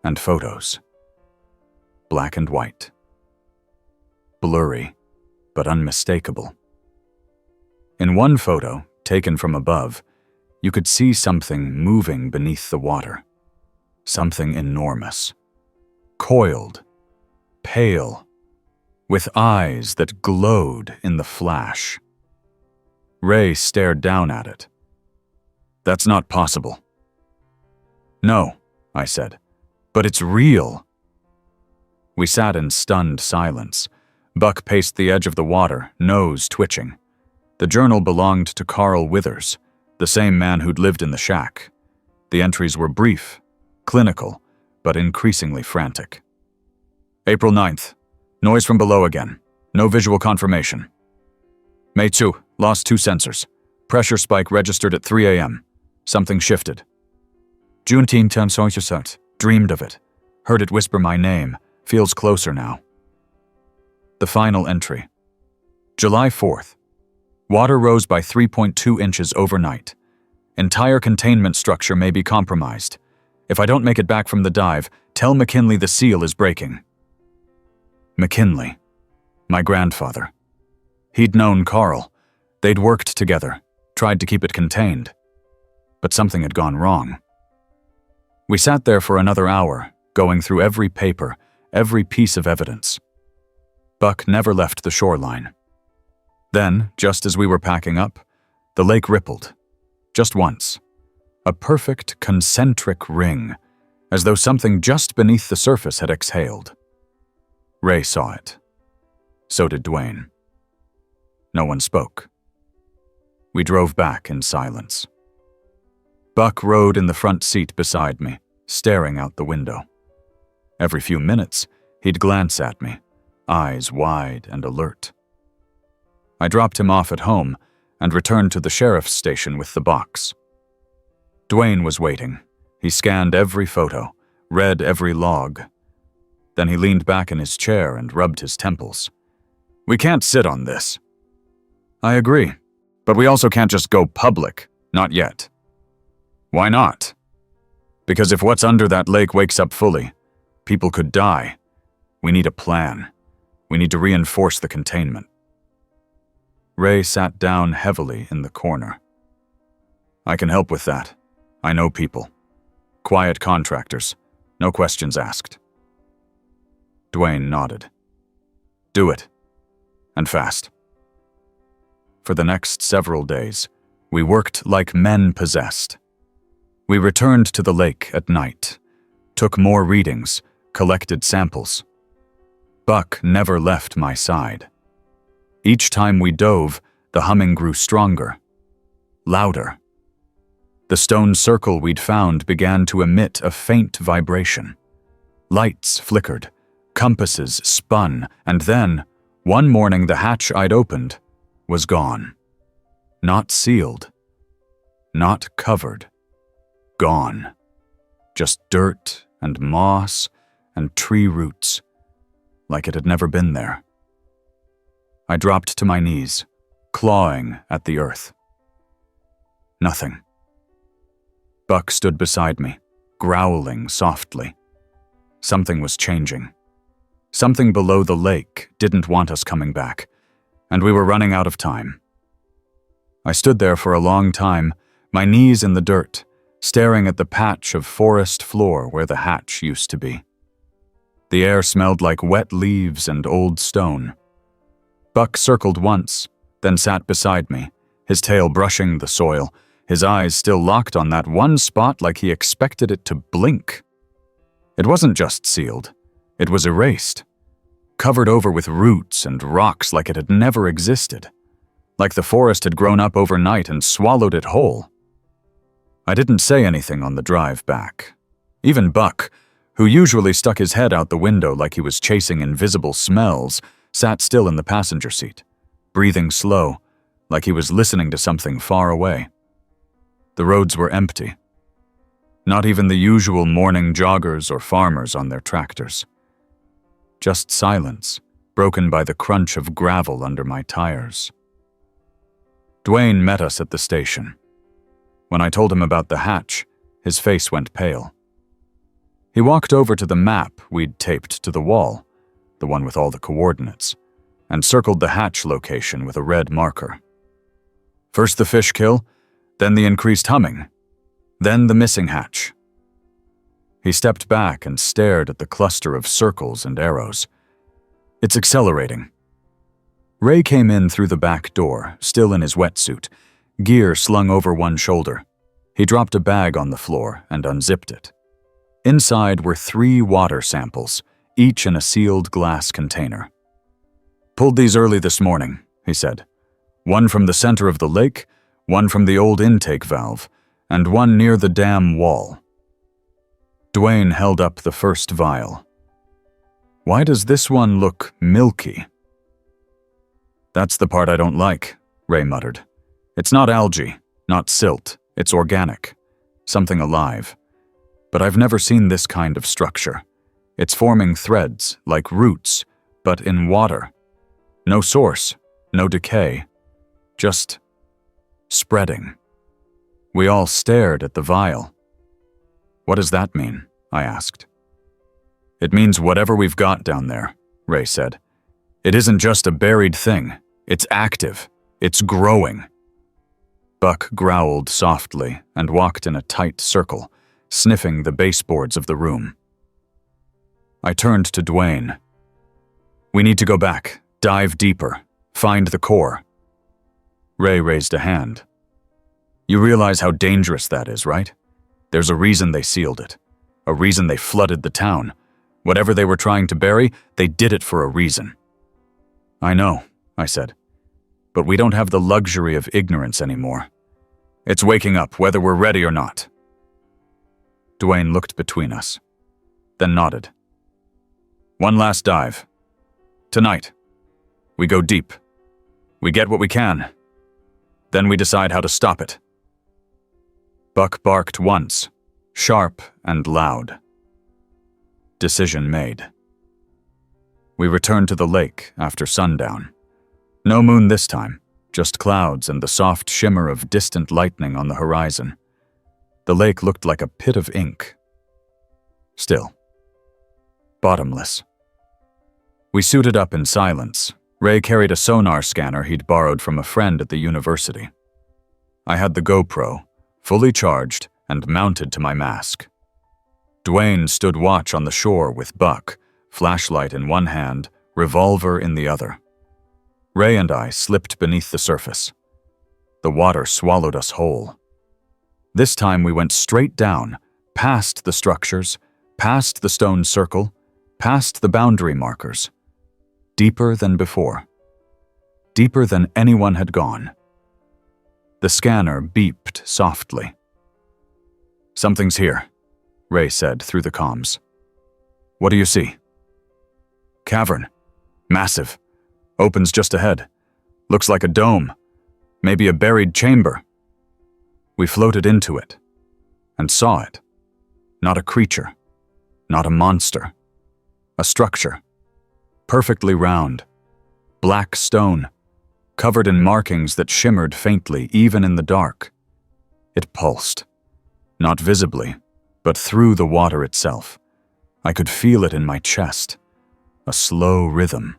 and photos. Black and white. Blurry, but unmistakable. In one photo, taken from above, you could see something moving beneath the water. Something enormous. Coiled, pale, with eyes that glowed in the flash. Ray stared down at it. "That's not possible." "No," I said, "but it's real." We sat in stunned silence. Buck paced the edge of the water, nose twitching. The journal belonged to Carl Withers, the same man who'd lived in the shack. The entries were brief, clinical, but increasingly frantic. April 9th. Noise from below again. No visual confirmation. May 2. Lost 2 sensors. Pressure spike registered at 3 a.m. Something shifted. June 10th. Dreamed of it. Heard it whisper my name. Feels closer now. The final entry. July 4th. Water rose by 3.2 inches overnight. Entire containment structure may be compromised. If I don't make it back from the dive, tell McKinley the seal is breaking. McKinley. My grandfather. He'd known Carl. They'd worked together, tried to keep it contained. But something had gone wrong. We sat there for another hour, going through every paper, every piece of evidence. Buck never left the shoreline. Then, just as we were packing up, the lake rippled. Just once. A perfect concentric ring, as though something just beneath the surface had exhaled. Ray saw it. So did Dwayne. No one spoke. We drove back in silence. Buck rode in the front seat beside me, staring out the window. Every few minutes, he'd glance at me, eyes wide and alert. I dropped him off at home and returned to the sheriff's station with the box. Dwayne was waiting. He scanned every photo, read every log. Then he leaned back in his chair and rubbed his temples. "We can't sit on this." "I agree, but we also can't just go public, not yet." "Why not?" "Because if what's under that lake wakes up fully, people could die. We need a plan. We need to reinforce the containment." Ray sat down heavily in the corner. "I can help with that. I know people. Quiet contractors, no questions asked." Dwayne nodded. "Do it. And fast." For the next several days, we worked like men possessed. We returned to the lake at night, took more readings, collected samples. Buck never left my side. Each time we dove, the humming grew stronger, louder. The stone circle we'd found began to emit a faint vibration. Lights flickered, compasses spun, and then, one morning the hatch I'd opened was gone. Not sealed, not covered. Gone. Just dirt and moss and tree roots, like it had never been there. I dropped to my knees, clawing at the earth. Nothing. Buck stood beside me, growling softly. Something was changing. Something below the lake didn't want us coming back, and we were running out of time. I stood there for a long time, my knees in the dirt, staring at the patch of forest floor where the hatch used to be. The air smelled like wet leaves and old stone. Buck circled once, then sat beside me, his tail brushing the soil, his eyes still locked on that one spot like he expected it to blink. It wasn't just sealed, it was erased, covered over with roots and rocks like it had never existed, like the forest had grown up overnight and swallowed it whole. I didn't say anything on the drive back. Even Buck, who usually stuck his head out the window like he was chasing invisible smells, sat still in the passenger seat, breathing slow, like he was listening to something far away. The roads were empty. Not even the usual morning joggers or farmers on their tractors. Just silence, broken by the crunch of gravel under my tires. Dwayne met us at the station. When I told him about the hatch, his face went pale. He walked over to the map we'd taped to the wall, the one with all the coordinates, and circled the hatch location with a red marker. First the fish kill, then the increased humming, then the missing hatch. He stepped back and stared at the cluster of circles and arrows. It's accelerating. Ray came in through the back door, still in his wetsuit, gear slung over one shoulder. He dropped a bag on the floor and unzipped it. Inside were 3 water samples, each in a sealed glass container. "Pulled these early this morning," he said. "One from the center of the lake, one from the old intake valve, and one near the dam wall." Dwayne held up the first vial. "Why does this one look milky?" "That's the part I don't like," Ray muttered. "It's not algae, not silt, it's organic, something alive. But I've never seen this kind of structure. It's forming threads, like roots, but in water. No source, no decay, just spreading." We all stared at the vial. "What does that mean?" I asked. "It means whatever we've got down there," Ray said. "It isn't just a buried thing. It's active. It's growing." Buck growled softly and walked in a tight circle, sniffing the baseboards of the room. I turned to Dwayne. "We need to go back, dive deeper, find the core." Ray raised a hand. "You realize how dangerous that is, right? There's a reason they sealed it. A reason they flooded the town. Whatever they were trying to bury, they did it for a reason. I know, I said. But we don't have the luxury of ignorance anymore. It's waking up, whether we're ready or not. Dwayne looked between us, then nodded. One last dive. Tonight. We go deep. We get what we can. Then we decide how to stop it. Buck barked once, sharp and loud. Decision made. We returned to the lake after sundown. No moon this time, just clouds and the soft shimmer of distant lightning on the horizon. The lake looked like a pit of ink. Still. Bottomless. We suited up in silence. Ray carried a sonar scanner he'd borrowed from a friend at the university. I had the GoPro, fully charged and mounted to my mask. Dwayne stood watch on the shore with Buck, flashlight in one hand, revolver in the other. Ray and I slipped beneath the surface. The water swallowed us whole. This time we went straight down, past the structures, past the stone circle, past the boundary markers. Deeper than before. Deeper than anyone had gone. The scanner beeped softly. Something's here, Ray said through the comms. What do you see? Cavern. Massive. Opens just ahead. Looks like a dome. Maybe a buried chamber. We floated into it and saw it. Not a creature. Not a monster. A structure. Perfectly round. Black stone. Covered in markings that shimmered faintly even in the dark. It pulsed. Not visibly, but through the water itself. I could feel it in my chest. A slow rhythm.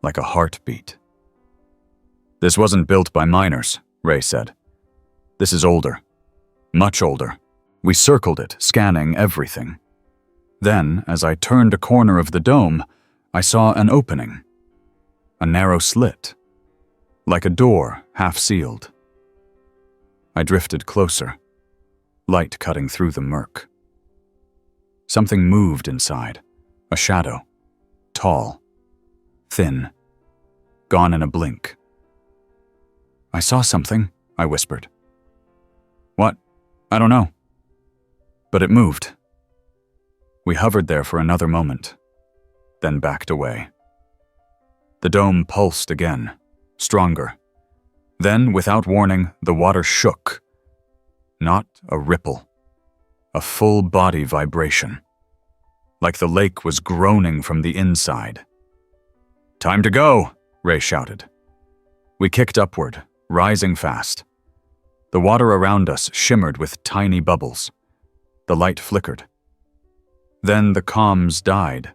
Like a heartbeat. This wasn't built by miners, Ray said. This is older. Much older. We circled it, scanning everything. Then, as I turned a corner of the dome, I saw an opening. A narrow slit. Like a door, half-sealed. I drifted closer. Light cutting through the murk. Something moved inside. A shadow. Tall. Thin. Gone in a blink. I saw something, I whispered. What? I don't know. But it moved. We hovered there for another moment, then backed away. The dome pulsed again, stronger. Then, without warning, the water shook. Not a ripple. A full-body vibration. Like the lake was groaning from the inside. Time to go, Ray shouted. We kicked upward, rising fast. The water around us shimmered with tiny bubbles. The light flickered. Then the comms died.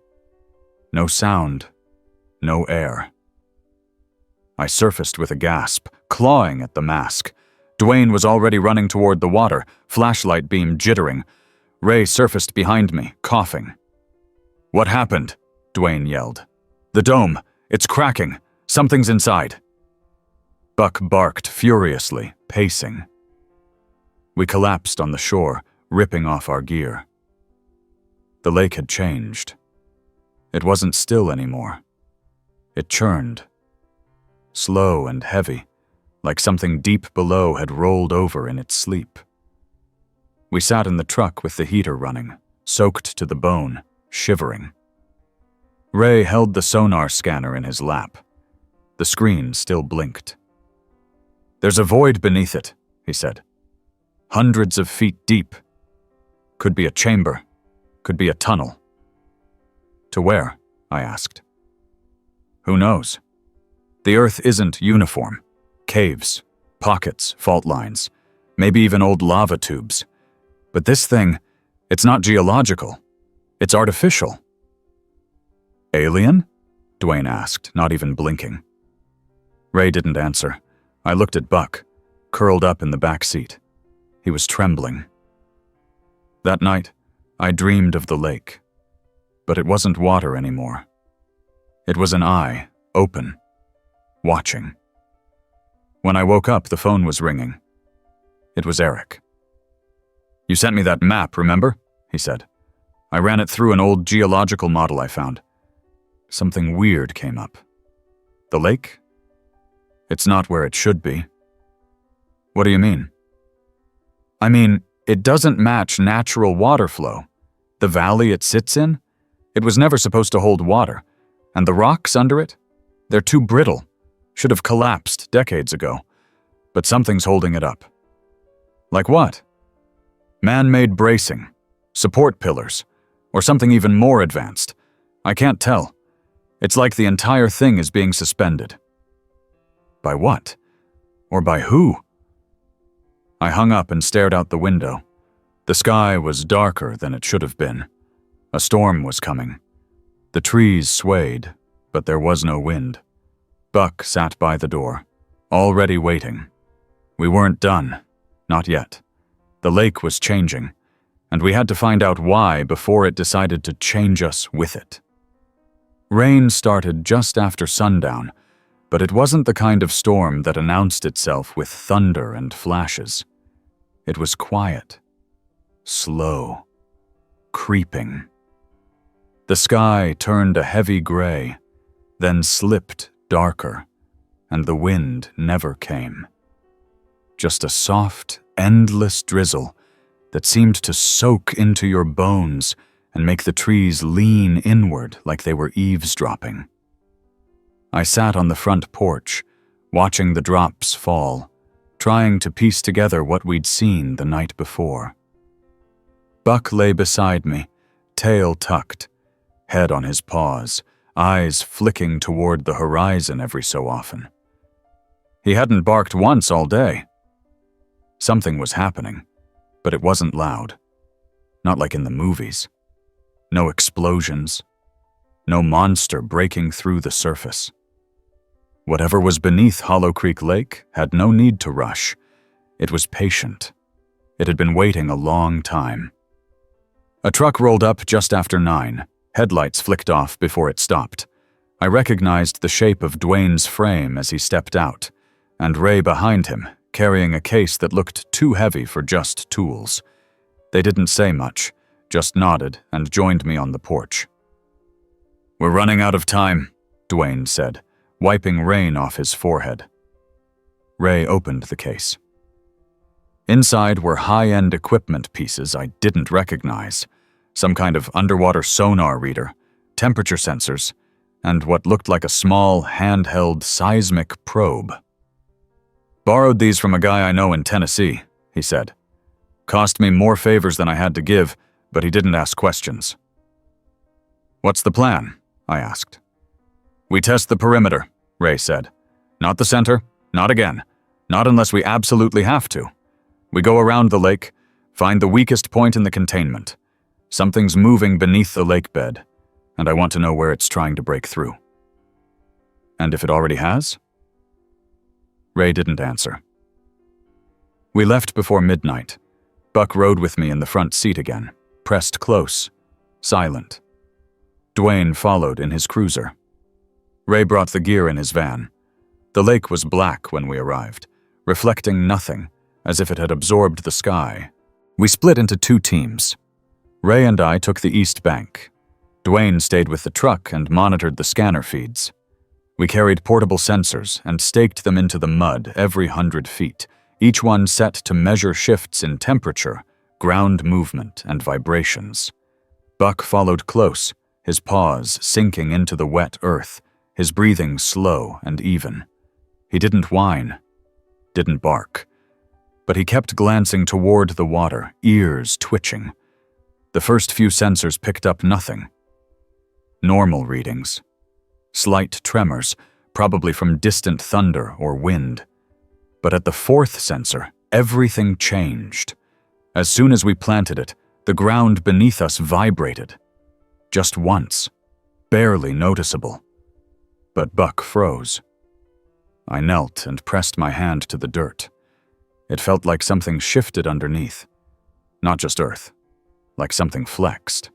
No sound, no air. I surfaced with a gasp, clawing at the mask. Dwayne was already running toward the water, flashlight beam jittering. Ray surfaced behind me, coughing. What happened? Dwayne yelled. The dome. It's cracking. Something's inside. Buck barked furiously, pacing. We collapsed on the shore, ripping off our gear. The lake had changed. It wasn't still anymore. It churned. Slow and heavy, like something deep below had rolled over in its sleep. We sat in the truck with the heater running, soaked to the bone, shivering. Ray held the sonar scanner in his lap. The screen still blinked. There's a void beneath it, he said. Hundreds of feet deep. Could be a chamber. Could be a tunnel. To where? I asked. Who knows? The Earth isn't uniform. Caves, pockets, fault lines, maybe even old lava tubes. But this thing, it's not geological. It's artificial. Alien? Dwayne asked, not even blinking. Ray didn't answer. I looked at Buck, curled up in the back seat. He was trembling. That night, I dreamed of the lake. But it wasn't water anymore. It was an eye, open, watching. When I woke up, the phone was ringing. It was Eric. You sent me that map, remember? He said. I ran it through an old geological model I found. Something weird came up. The lake? It's not where it should be. What do you mean? I mean, it doesn't match natural water flow. The valley it sits in? It was never supposed to hold water. And the rocks under it? They're too brittle. Should have collapsed decades ago. But something's holding it up. Like what? Man-made bracing, support pillars, or something even more advanced. I can't tell. It's like the entire thing is being suspended. By what? Or by who? I hung up and stared out the window. The sky was darker than it should have been. A storm was coming. The trees swayed, but there was no wind. Buck sat by the door, already waiting. We weren't done. Not yet. The lake was changing, and we had to find out why before it decided to change us with it. Rain started just after sundown, but it wasn't the kind of storm that announced itself with thunder and flashes. It was quiet, slow, creeping. The sky turned a heavy gray, then slipped darker, and the wind never came. Just a soft, endless drizzle that seemed to soak into your bones and make the trees lean inward like they were eavesdropping. I sat on the front porch, watching the drops fall, trying to piece together what we'd seen the night before. Buck lay beside me, tail tucked, head on his paws, eyes flicking toward the horizon every so often. He hadn't barked once all day. Something was happening, but it wasn't loud. Not like in the movies. No explosions. No monster breaking through the surface. Whatever was beneath Hollow Creek Lake had no need to rush. It was patient. It had been waiting a long time. A truck rolled up just after 9. Headlights flicked off before it stopped. I recognized the shape of Dwayne's frame as he stepped out, and Ray behind him, carrying a case that looked too heavy for just tools. They didn't say much, just nodded and joined me on the porch. "We're running out of time," Dwayne said, wiping rain off his forehead. Ray opened the case. Inside were high-end equipment pieces I didn't recognize. Some kind of underwater sonar reader, temperature sensors, and what looked like a small, handheld seismic probe. "Borrowed these from a guy I know in Tennessee," he said. "Cost me more favors than I had to give, but he didn't ask questions." "What's the plan?" I asked. "We test the perimeter," Ray said. "Not the center, not again, not unless we absolutely have to. We go around the lake, find the weakest point in the containment. Something's moving beneath the lake bed, and I want to know where it's trying to break through." "And if it already has?" Ray didn't answer. We left before midnight. Buck rode with me in the front seat again, pressed close, silent. Dwayne followed in his cruiser. Ray brought the gear in his van. The lake was black when we arrived, reflecting nothing, as if it had absorbed the sky. We split into 2 teams. Ray and I took the east bank. Dwayne stayed with the truck and monitored the scanner feeds. We carried portable sensors and staked them into the mud every 100 feet, each one set to measure shifts in temperature, ground movement, and vibrations. Buck followed close, his paws sinking into the wet earth, his breathing slow and even. He didn't whine, didn't bark, but he kept glancing toward the water, ears twitching. The first few sensors picked up nothing. Normal readings. Slight tremors, probably from distant thunder or wind. But at the 4th sensor, everything changed. As soon as we planted it, the ground beneath us vibrated. Just once, barely noticeable. But Buck froze. I knelt and pressed my hand to the dirt. It felt like something shifted underneath. Not just earth, like something flexed.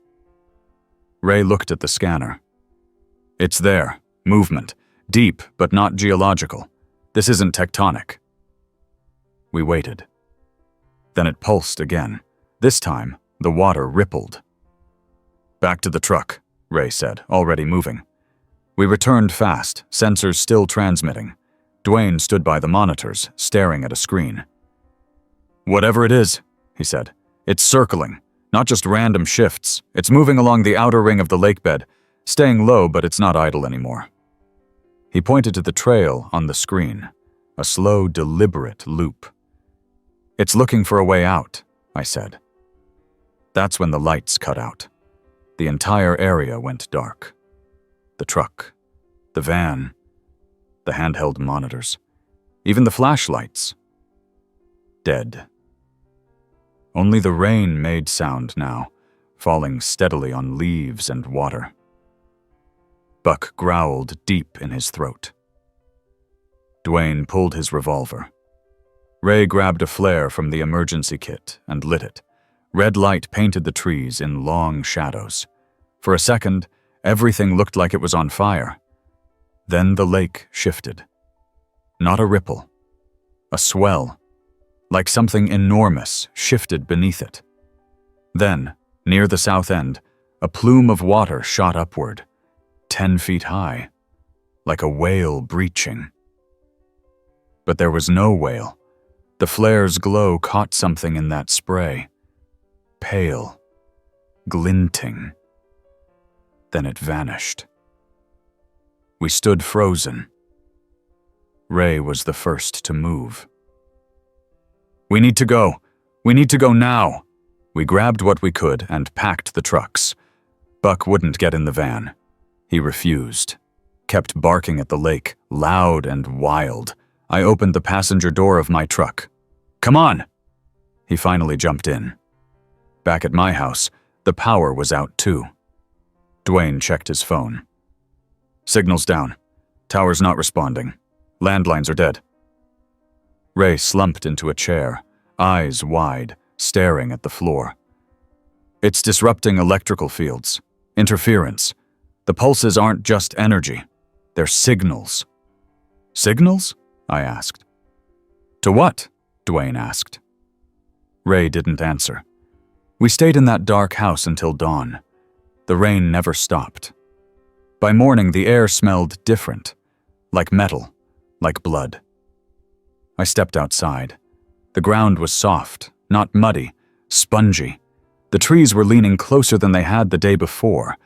Ray looked at the scanner. "It's there, movement, deep but not geological. This isn't tectonic." We waited. Then it pulsed again. This time, the water rippled. Back to the truck, Ray said, already moving. We returned fast, sensors still transmitting. Dwayne stood by the monitors, staring at a screen. Whatever it is, he said, it's circling, not just random shifts. It's moving along the outer ring of the lake bed, staying low, but it's not idle anymore. He pointed to the trail on the screen, a slow, deliberate loop. It's looking for a way out, I said. That's when the lights cut out. The entire area went dark. The truck, the van, the handheld monitors, even the flashlights. Dead. Only the rain made sound now, falling steadily on leaves and water. Buck growled deep in his throat. Dwayne pulled his revolver. Ray grabbed a flare from the emergency kit and lit it. Red light painted the trees in long shadows. For a second, everything looked like it was on fire. Then the lake shifted. Not a ripple. A swell. Like something enormous shifted beneath it. Then, near the south end, a plume of water shot upward, 10 feet high, like a whale breaching. But there was no whale. The flare's glow caught something in that spray. Pale. Glinting. Then it vanished. We stood frozen. Ray was the first to move. We need to go. We need to go now. We grabbed what we could and packed the trucks. Buck wouldn't get in the van. He refused. Kept barking at the lake, loud and wild. I opened the passenger door of my truck. Come on! He finally jumped in. Back at my house, the power was out too. Dwayne checked his phone. Signal's down. Tower's not responding. Landlines are dead. Ray slumped into a chair, eyes wide, staring at the floor. It's disrupting electrical fields. Interference. The pulses aren't just energy. They're signals. Signals? I asked. To what? Dwayne asked. Ray didn't answer. We stayed in that dark house until dawn. The rain never stopped. By morning, the air smelled different, like metal, like blood. I stepped outside. The ground was soft, not muddy, spongy. The trees were leaning closer than they had the day before,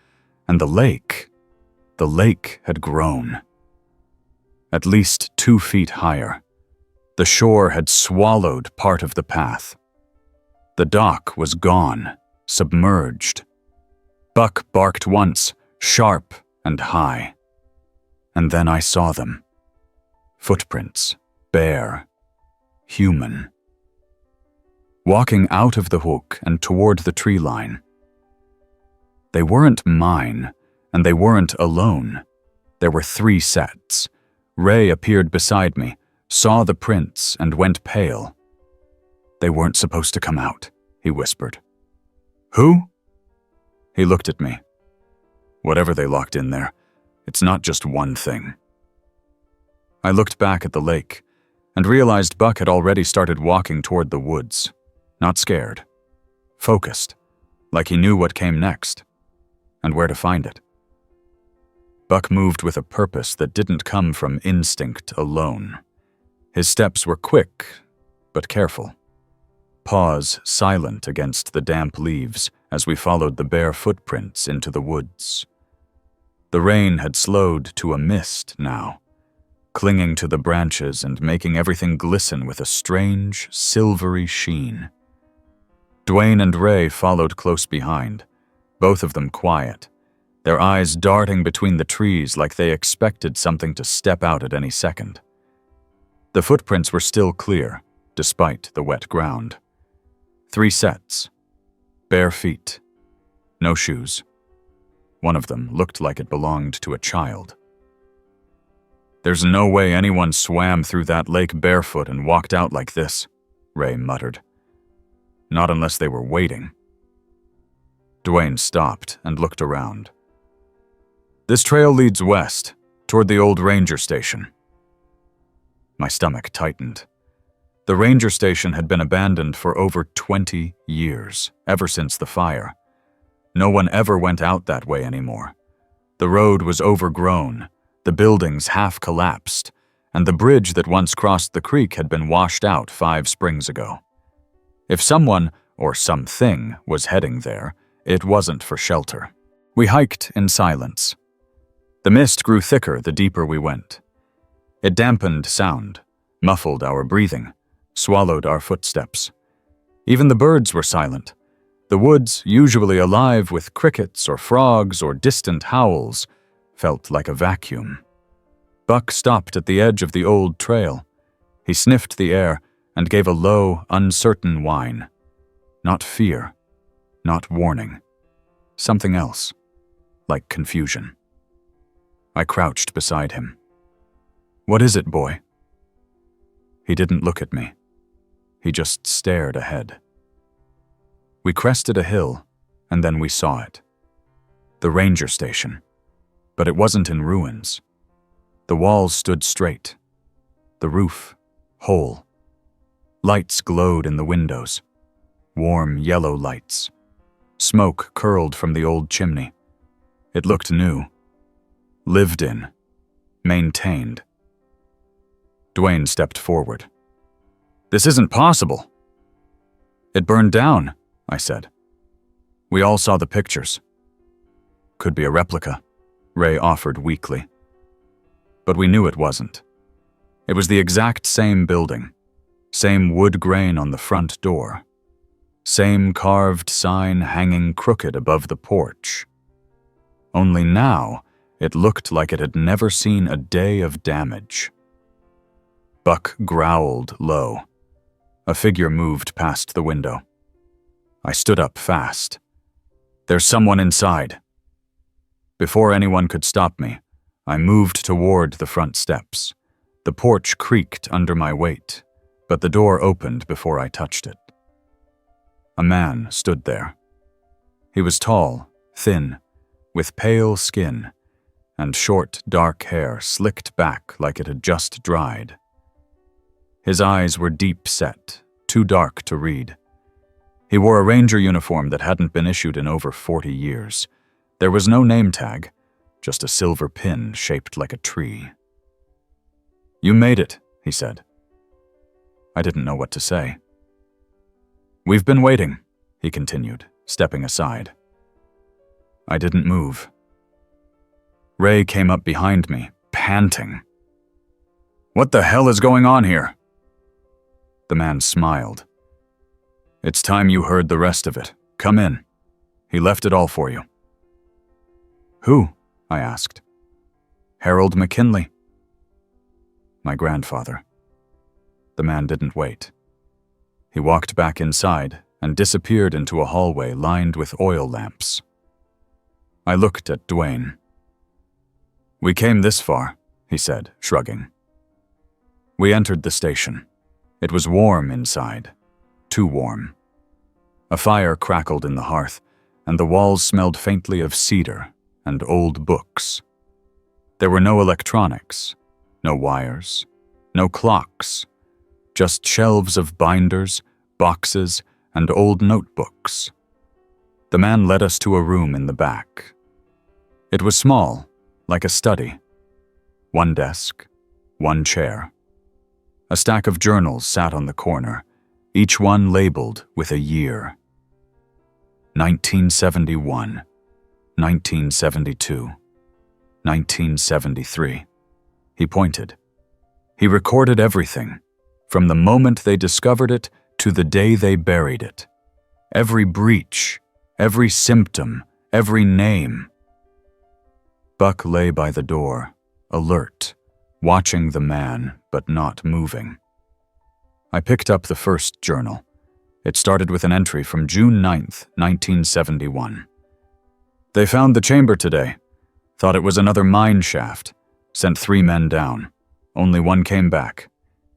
and the lake had grown. At least 2 feet higher. The shore had swallowed part of the path. The dock was gone, submerged. Buck barked once, sharp and high. And then I saw them. Footprints, bare, human. Walking out of the hook and toward the tree line. They weren't mine, and they weren't alone. There were 3 sets. Ray appeared beside me, saw the prints, and went pale. They weren't supposed to come out, he whispered. Who? He looked at me. Whatever they locked in there, it's not just one thing. I looked back at the lake and realized Buck had already started walking toward the woods. Not scared. Focused, like he knew what came next and where to find it. Buck moved with a purpose that didn't come from instinct alone. His steps were quick, but careful. Paws silent against the damp leaves as we followed the bare footprints into the woods. The rain had slowed to a mist now, clinging to the branches and making everything glisten with a strange, silvery sheen. Dwayne and Ray followed close behind, both of them quiet, their eyes darting between the trees like they expected something to step out at any second. The footprints were still clear, despite the wet ground. 3 sets. Bare feet. No shoes. One of them looked like it belonged to a child. There's no way anyone swam through that lake barefoot and walked out like this, Ray muttered. Not unless they were waiting. Dwayne stopped and looked around. This trail leads west, toward the old ranger station. My stomach tightened. The ranger station had been abandoned for over 20 years, ever since the fire. No one ever went out that way anymore. The road was overgrown, the buildings half collapsed, and the bridge that once crossed the creek had been washed out 5 springs ago. If someone, or something, was heading there, it wasn't for shelter. We hiked in silence. The mist grew thicker the deeper we went. It dampened sound, muffled our breathing, swallowed our footsteps. Even the birds were silent. The woods, usually alive with crickets or frogs or distant howls, felt like a vacuum. Buck stopped at the edge of the old trail. He sniffed the air and gave a low, uncertain whine. Not fear, not warning. Something else, like confusion. I crouched beside him. "What is it, boy?" He didn't look at me. He just stared ahead. We crested a hill, and then we saw it. The ranger station. But it wasn't in ruins. The walls stood straight. The roof, whole. Lights glowed in the windows. Warm yellow lights. Smoke curled from the old chimney. It looked new. Lived in. Maintained. Dwayne stepped forward. "This isn't possible." "It burned down," I said. We all saw the pictures. "Could be a replica," Ray offered weakly. But we knew it wasn't. It was the exact same building, same wood grain on the front door, same carved sign hanging crooked above the porch. Only now, it looked like it had never seen a day of damage. Buck growled low. A figure moved past the window. I stood up fast. "There's someone inside." Before anyone could stop me, I moved toward the front steps. The porch creaked under my weight, but the door opened before I touched it. A man stood there. He was tall, thin, with pale skin, and short, dark hair slicked back like it had just dried. His eyes were deep set, too dark to read. He wore a ranger uniform that hadn't been issued in over 40 years. There was no name tag, just a silver pin shaped like a tree. "You made it," he said. I didn't know what to say. "We've been waiting," he continued, stepping aside. I didn't move. Ray came up behind me, panting. "What the hell is going on here?" The man smiled. "It's time you heard the rest of it. Come in. He left it all for you." "Who?" I asked. "Harold McKinley." "My grandfather." The man didn't wait. He walked back inside and disappeared into a hallway lined with oil lamps. I looked at Dwayne. "We came this far," he said, shrugging. We entered the station. It was warm inside. Too warm. A fire crackled in the hearth, and the walls smelled faintly of cedar and old books. There were no electronics, no wires, no clocks, just shelves of binders, boxes, and old notebooks. The man led us to a room in the back. It was small, like a study. One desk, one chair. A stack of journals sat on the corner, each one labeled with a year. 1971, 1972, 1973. He pointed. He recorded everything, from the moment they discovered it to the day they buried it. Every breach, every symptom, every name. Buck lay by the door, alert, watching the man, but not moving. I picked up the first journal. It started with an entry from June 9th, 1971. "They found the chamber today. Thought it was another mine shaft. Sent 3 men down. Only one came back.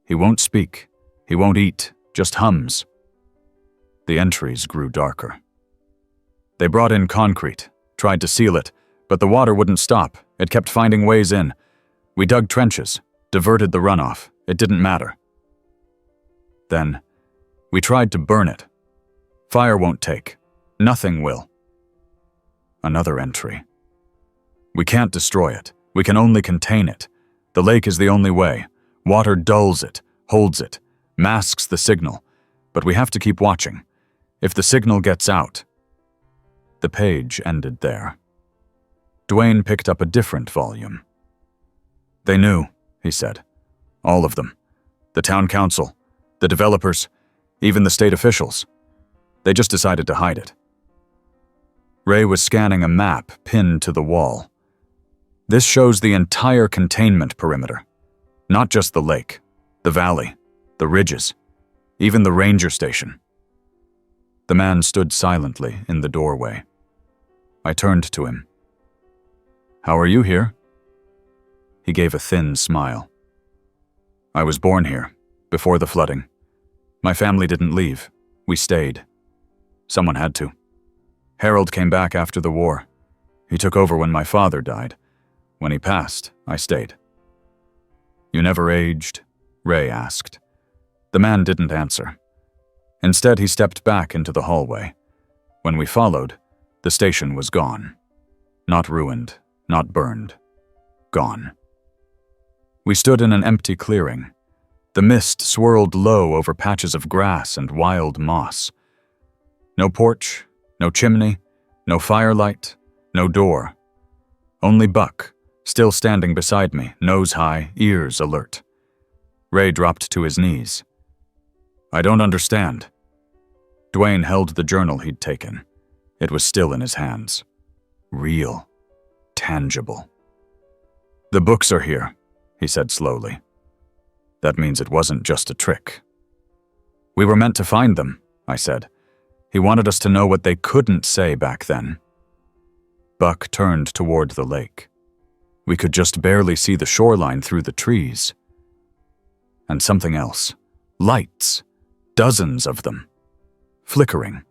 He won't speak. He won't eat. Just hums." The entries grew darker. "They brought in concrete. Tried to seal it, but the water wouldn't stop. It kept finding ways in. We dug trenches. Diverted the runoff. It didn't matter. Then, we tried to burn it. Fire won't take. Nothing will." Another entry. We can't destroy it. We can only contain it. The lake is the only way. Water dulls it, holds it, masks the signal, but we have to keep watching. If the signal gets out. The page ended there. Dwayne picked up a different volume. They knew, he said. All of them. The town council, the developers, even the state officials. They just decided to hide it. Ray was scanning a map pinned to the wall. This shows the entire containment perimeter. Not just the lake, the valley, the ridges, even the ranger station. The man stood silently in the doorway. I turned to him. How are you here? He gave a thin smile. I was born here, before the flooding. My family didn't leave. We stayed. Someone had to. Harold came back after the war. He took over when my father died. When he passed, I stayed. You never aged? Ray asked. The man didn't answer. Instead, he stepped back into the hallway. When we followed, the station was gone. Not ruined, not burned. Gone. We stood in an empty clearing. The mist swirled low over patches of grass and wild moss. No porch, no chimney, no firelight, no door. Only Buck, still standing beside me, nose high, ears alert. Ray dropped to his knees. I don't understand. Dwayne held the journal he'd taken. It was still in his hands. Real. Tangible. The books are here, he said slowly. That means it wasn't just a trick. We were meant to find them, I said. He wanted us to know what they couldn't say back then. Buck turned toward the lake. We could just barely see the shoreline through the trees. And something else. Lights. Dozens of them. Flickering.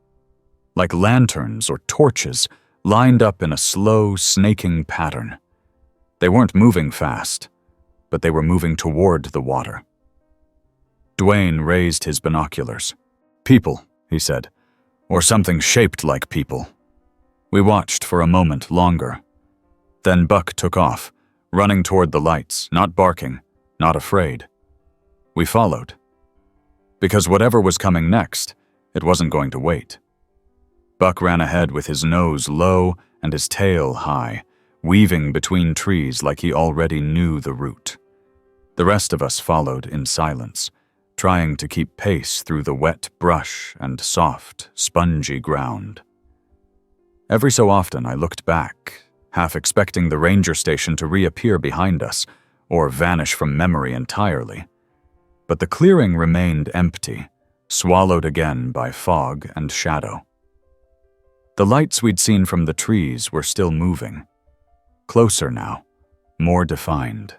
Like lanterns or torches, lined up in a slow, snaking pattern. They weren't moving fast, but they were moving toward the water. Dwayne raised his binoculars. People, he said, or something shaped like people. We watched for a moment longer. Then Buck took off, running toward the lights, not barking, not afraid. We followed. Because whatever was coming next, it wasn't going to wait. Buck ran ahead with his nose low and his tail high, weaving between trees like he already knew the route. The rest of us followed in silence, trying to keep pace through the wet brush and soft, spongy ground. Every so often I looked back, half expecting the ranger station to reappear behind us or vanish from memory entirely. But the clearing remained empty, swallowed again by fog and shadow. The lights we'd seen from the trees were still moving. Closer now, more defined.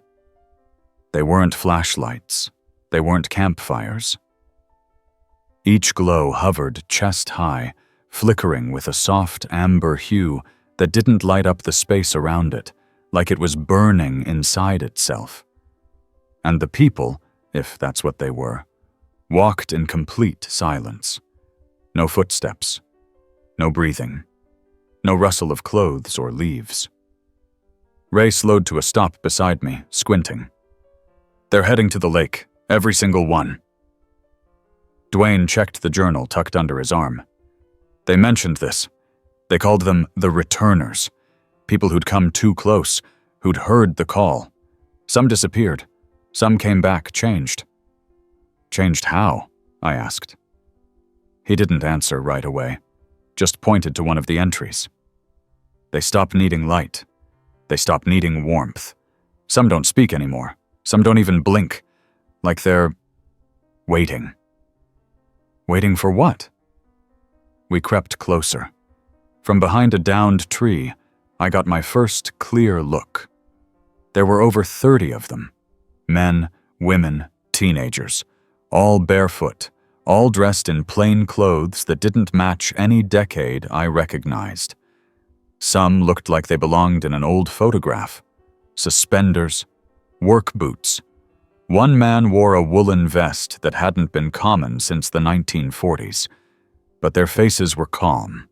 They weren't flashlights. They weren't campfires. Each glow hovered chest high, flickering with a soft amber hue that didn't light up the space around it, like it was burning inside itself. And the people, if that's what they were, walked in complete silence. No footsteps, no breathing, no rustle of clothes or leaves. Ray slowed to a stop beside me, squinting. They're heading to the lake, every single one. Dwayne checked the journal tucked under his arm. They mentioned this. They called them the returners, people who'd come too close, who'd heard the call. Some disappeared. Some came back changed. Changed how? I asked. He didn't answer right away, just pointed to one of the entries. They stop needing light. They stop needing warmth. Some don't speak anymore. Some don't even blink, like they're waiting. Waiting for what? We crept closer. From behind a downed tree, I got my first clear look. There were over 30 of them. Men, women, teenagers, all barefoot, all dressed in plain clothes that didn't match any decade I recognized. Some looked like they belonged in an old photograph. Suspenders, work boots. One man wore a woolen vest that hadn't been common since the 1940s, but their faces were calm.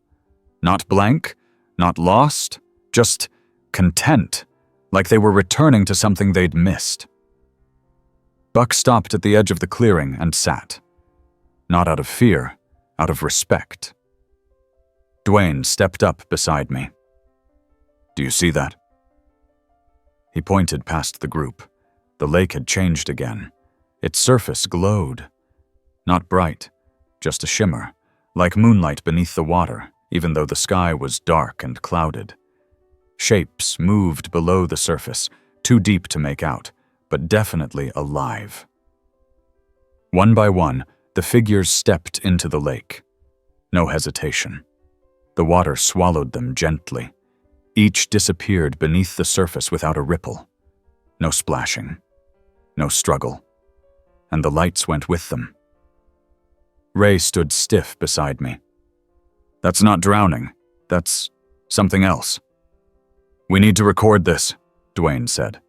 Not blank, Not lost, just content, like they were returning to something they'd missed. Buck stopped at the edge of the clearing and sat. Not out of fear, out of respect. Dwayne stepped up beside me. "Do you see that?" He pointed past the group. The lake had changed again. Its surface glowed. Not bright, just a shimmer, like moonlight beneath the water, even though the sky was dark and clouded. Shapes moved below the surface, too deep to make out, but definitely alive. One by one, the figures stepped into the lake. No hesitation. The water swallowed them gently. Each disappeared beneath the surface without a ripple. No splashing. No struggle. And the lights went with them. Ray stood stiff beside me. "That's not drowning. That's something else." "We need to record this," Dwayne said.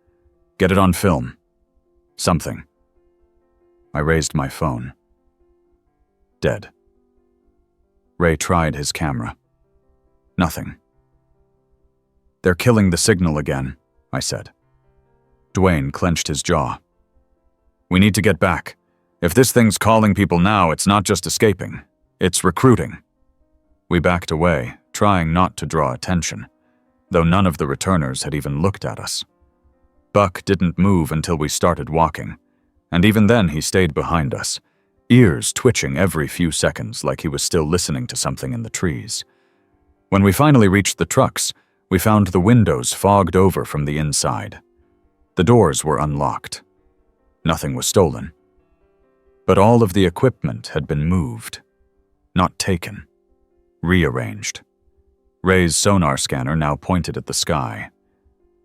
"Get it on film. Something." I raised my phone. Dead. Ray tried his camera. Nothing. "They're killing the signal again," I said. Dwayne clenched his jaw. "We need to get back. If this thing's calling people now, it's not just escaping. It's recruiting." We backed away, trying not to draw attention, though none of the returners had even looked at us. Buck didn't move until we started walking, and even then he stayed behind us, ears twitching every few seconds like he was still listening to something in the trees. When we finally reached the trucks, we found the windows fogged over from the inside. The doors were unlocked. Nothing was stolen. But all of the equipment had been moved. Not taken. Rearranged. Ray's sonar scanner now pointed at the sky.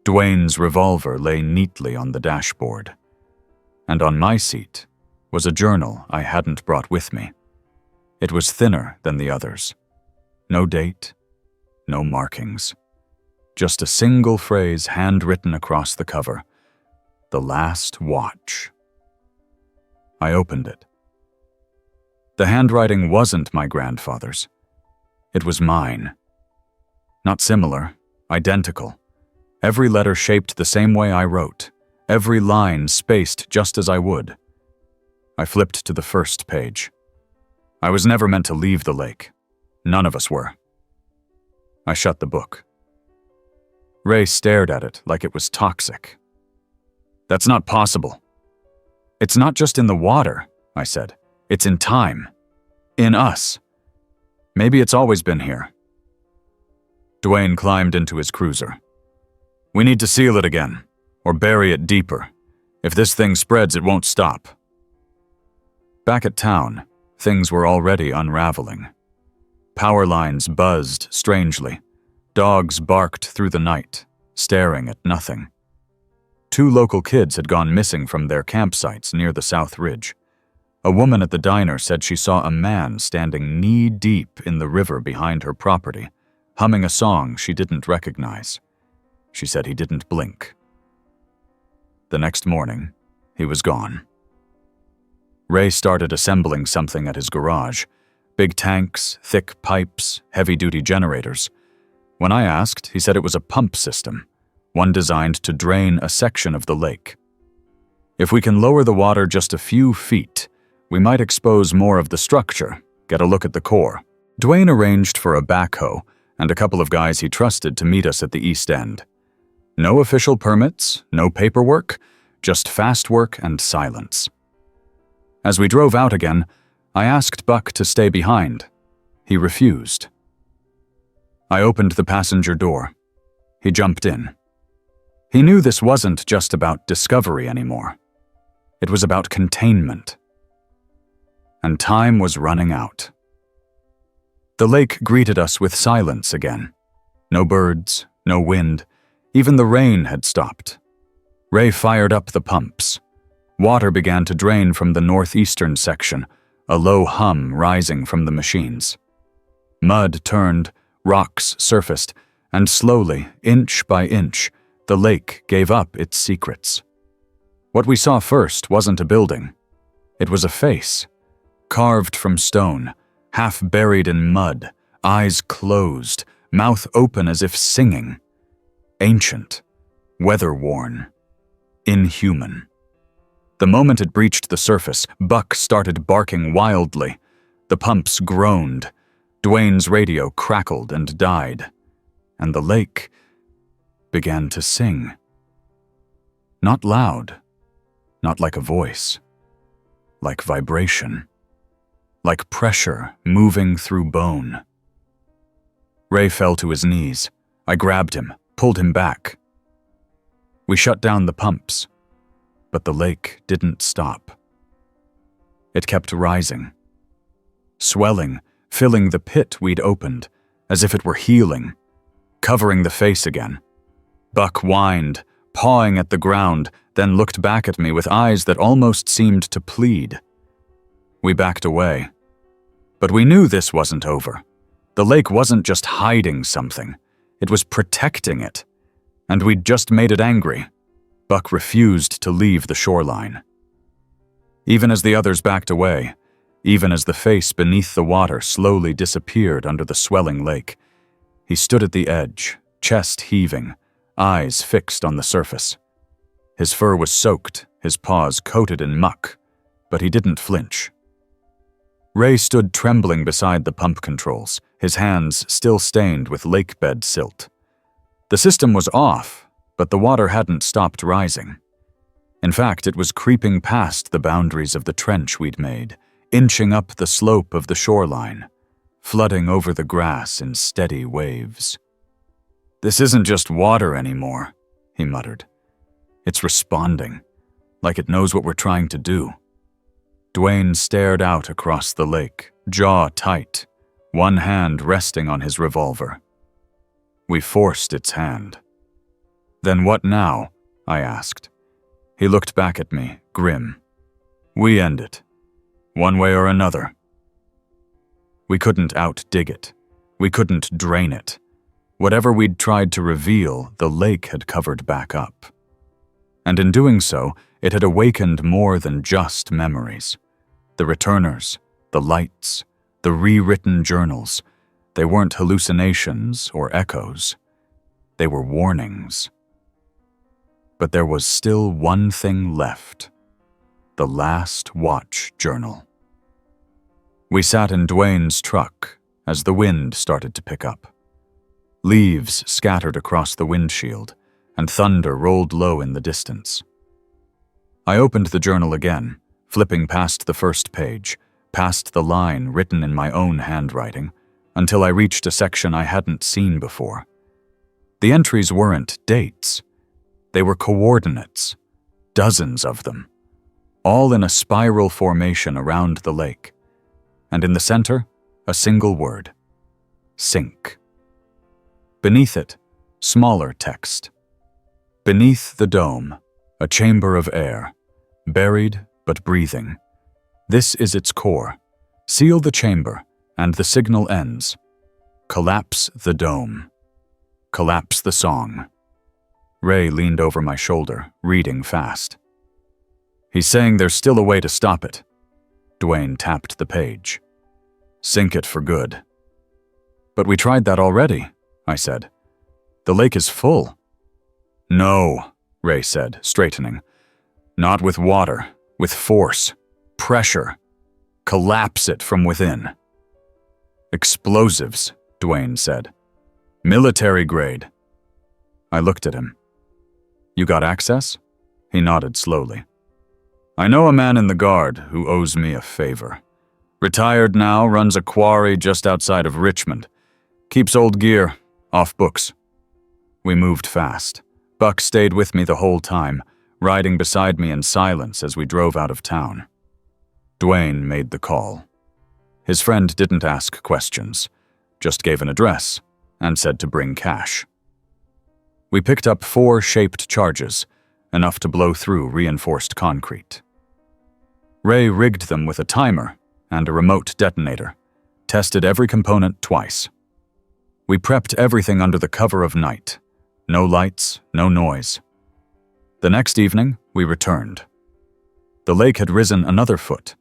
Dwayne's revolver lay neatly on the dashboard. And on my seat was a journal I hadn't brought with me. It was thinner than the others. No date, no markings. Just a single phrase handwritten across the cover. "The Last Watch." I opened it. The handwriting wasn't my grandfather's. It was mine. Not similar, identical. Every letter shaped the same way I wrote, every line spaced just as I would. I flipped to the first page. I was never meant to leave the lake. None of us were. I shut the book. Ray stared at it like it was toxic. "That's not possible." "It's not just in the water," I said. "It's in time. In us. Maybe it's always been here." Dwayne climbed into his cruiser. "We need to seal it again, or bury it deeper. If this thing spreads, it won't stop." Back at town, things were already unraveling. Power lines buzzed strangely. Dogs barked through the night, staring at nothing. 2 local kids had gone missing from their campsites near the South Ridge. A woman at the diner said she saw a man standing knee-deep in the river behind her property, humming a song she didn't recognize. She said he didn't blink. The next morning, he was gone. Ray started assembling something at his garage. Big tanks, thick pipes, heavy-duty generators. When I asked, he said it was a pump system, one designed to drain a section of the lake. If we can lower the water just a few feet, we might expose more of the structure, get a look at the core. Dwayne arranged for a backhoe and a couple of guys he trusted to meet us at the east end. No official permits, no paperwork, just fast work and silence. As we drove out again, I asked Buck to stay behind. He refused. I opened the passenger door. He jumped in. He knew this wasn't just about discovery anymore. It was about containment. And time was running out. The lake greeted us with silence again. No birds, no wind. Even the rain had stopped. Ray fired up the pumps. Water began to drain from the northeastern section, a low hum rising from the machines. Mud turned, rocks surfaced, and slowly, inch by inch, the lake gave up its secrets. What we saw first wasn't a building. It was a face, carved from stone, half buried in mud, eyes closed, mouth open as if singing. Ancient, weather-worn, inhuman. The moment it breached the surface, Buck started barking wildly. The pumps groaned. Dwayne's radio crackled and died. And the lake began to sing. Not loud, not like a voice. Like vibration. Like pressure moving through bone. Ray fell to his knees. I grabbed him, pulled him back. We shut down the pumps, but the lake didn't stop. It kept rising, swelling, filling the pit we'd opened, as if it were healing, covering the face again. Buck whined, pawing at the ground, then looked back at me with eyes that almost seemed to plead. We backed away. But we knew this wasn't over. The lake wasn't just hiding something. It was protecting it. And we'd just made it angry. Buck refused to leave the shoreline. Even as the others backed away, even as the face beneath the water slowly disappeared under the swelling lake, he stood at the edge, chest heaving, eyes fixed on the surface. His fur was soaked, his paws coated in muck, but he didn't flinch. Ray stood trembling beside the pump controls, his hands still stained with lake bed silt. The system was off, but the water hadn't stopped rising. In fact, it was creeping past the boundaries of the trench we'd made, inching up the slope of the shoreline, flooding over the grass in steady waves. "This isn't just water anymore," he muttered. "It's responding, like it knows what we're trying to do." Dwayne stared out across the lake, jaw tight, one hand resting on his revolver. We forced its hand. "Then what now?" I asked. He looked back at me, grim. "We end it. One way or another." We couldn't out-dig it. We couldn't drain it. Whatever we'd tried to reveal, the lake had covered back up. And in doing so, it had awakened more than just memories. The returners, the lights, the rewritten journals, they weren't hallucinations or echoes. They were warnings. But there was still one thing left. The Last Watch Journal. We sat in Dwayne's truck as the wind started to pick up. Leaves scattered across the windshield, and thunder rolled low in the distance. I opened the journal again, flipping past the first page, past the line written in my own handwriting, until I reached a section I hadn't seen before. The entries weren't dates. They were coordinates, dozens of them, all in a spiral formation around the lake. And in the center, a single word: sink. Beneath it, smaller text. Beneath the dome, a chamber of air, buried but breathing. This is its core. Seal the chamber, and the signal ends. Collapse the dome. Collapse the song. Ray leaned over my shoulder, reading fast. "He's saying there's still a way to stop it." Dwayne tapped the page. "Sink it for good." "But we tried that already," I said. "The lake is full." "No," Ray said, straightening. "Not with water, with force, pressure. Collapse it from within." "Explosives," Dwayne said. "Military grade." I looked at him. "You got access?" He nodded slowly. "I know a man in the guard who owes me a favor. Retired now, runs a quarry just outside of Richmond. Keeps old gear, off books." We moved fast. Buck stayed with me the whole time, riding beside me in silence as we drove out of town. Dwayne made the call. His friend didn't ask questions, just gave an address and said to bring cash. We picked up 4 shaped charges, enough to blow through reinforced concrete. Ray rigged them with a timer and a remote detonator, tested every component twice. We prepped everything under the cover of night. No lights, no noise. The next evening, we returned. The lake had risen another foot.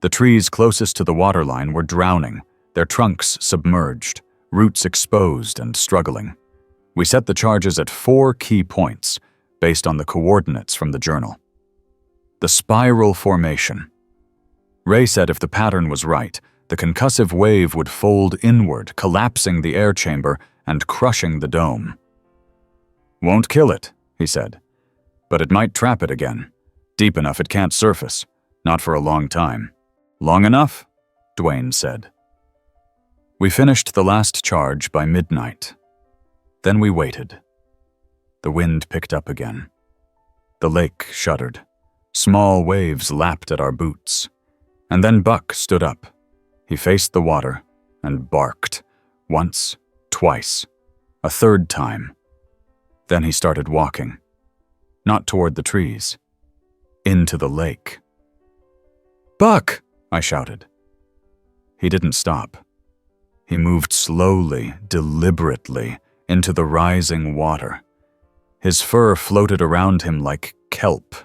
The trees closest to the waterline were drowning, their trunks submerged, roots exposed and struggling. We set the charges at 4 key points, based on the coordinates from the journal. The spiral formation. Ray said if the pattern was right, the concussive wave would fold inward, collapsing the air chamber and crushing the dome. "Won't kill it," he said, "but it might trap it again. Deep enough it can't surface. Not for a long time." "Long enough?" Dwayne said. We finished the last charge by midnight. Then we waited. The wind picked up again. The lake shuddered. Small waves lapped at our boots. And then Buck stood up. He faced the water and barked. Once, twice, a third time. Then he started walking. Not toward the trees. Into the lake. "Buck!" I shouted. He didn't stop. He moved slowly, deliberately, into the rising water. His fur floated around him like kelp,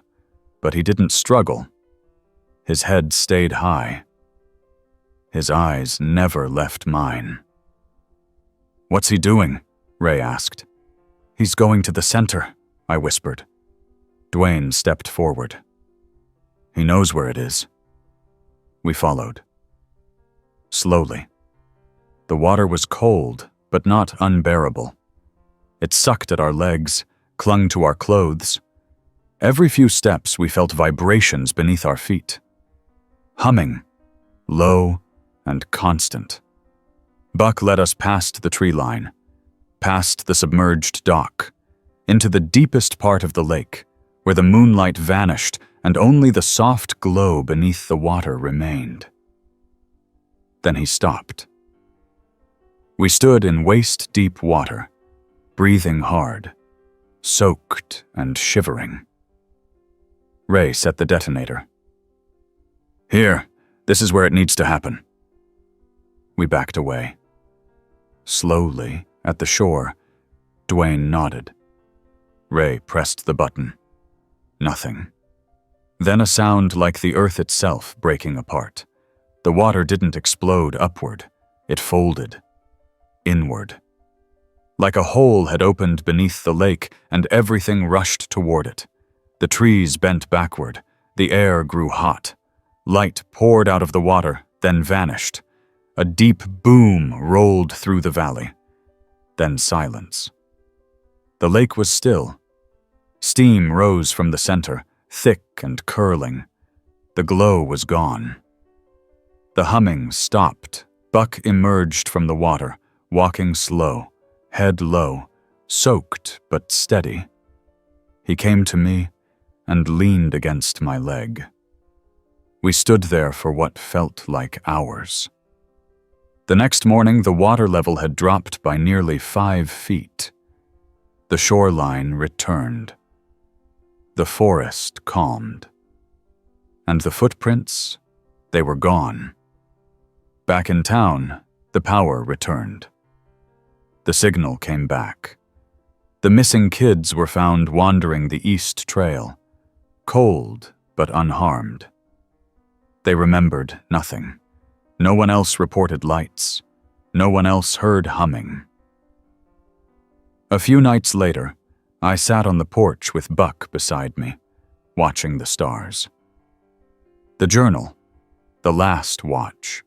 but he didn't struggle. His head stayed high. His eyes never left mine. "What's he doing?" Ray asked. "He's going to the center," I whispered. Dwayne stepped forward. "He knows where it is." We followed. Slowly. The water was cold, but not unbearable. It sucked at our legs, clung to our clothes. Every few steps we felt vibrations beneath our feet. Humming, low and constant. Buck led us past the tree line, past the submerged dock, into the deepest part of the lake, where the moonlight vanished and only the soft glow beneath the water remained. Then he stopped. We stood in waist-deep water, breathing hard, soaked and shivering. Ray set the detonator. "Here, this is where it needs to happen." We backed away. Slowly, at the shore, Dwayne nodded. Ray pressed the button. Nothing. Then a sound like the earth itself breaking apart. The water didn't explode upward. It folded. Inward. Like a hole had opened beneath the lake and everything rushed toward it. The trees bent backward. The air grew hot. Light poured out of the water, then vanished. A deep boom rolled through the valley. Then silence. The lake was still. Steam rose from the center, thick and curling. The glow was gone. The humming stopped. Buck emerged from the water, walking slow, head low, soaked but steady. He came to me and leaned against my leg. We stood there for what felt like hours. The next morning, the water level had dropped by nearly 5 feet. The shoreline returned. The forest calmed. And the footprints, they were gone. Back in town, the power returned. The signal came back. The missing kids were found wandering the east trail, cold but unharmed. They remembered nothing. No one else reported lights. No one else heard humming. A few nights later, I sat on the porch with Buck beside me, watching the stars. The journal, the last watch,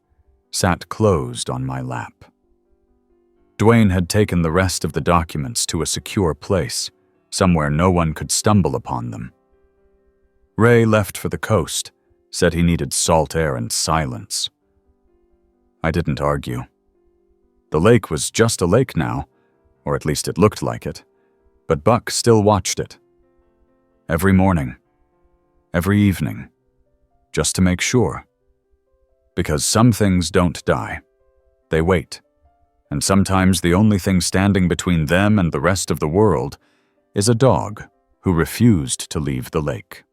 sat closed on my lap. Dwayne had taken the rest of the documents to a secure place, somewhere no one could stumble upon them. Ray left for the coast, said he needed salt air and silence. I didn't argue. The lake was just a lake now, or at least it looked like it, but Buck still watched it. Every morning, every evening, just to make sure. Because some things don't die. They wait. And sometimes the only thing standing between them and the rest of the world is a dog who refused to leave the lake.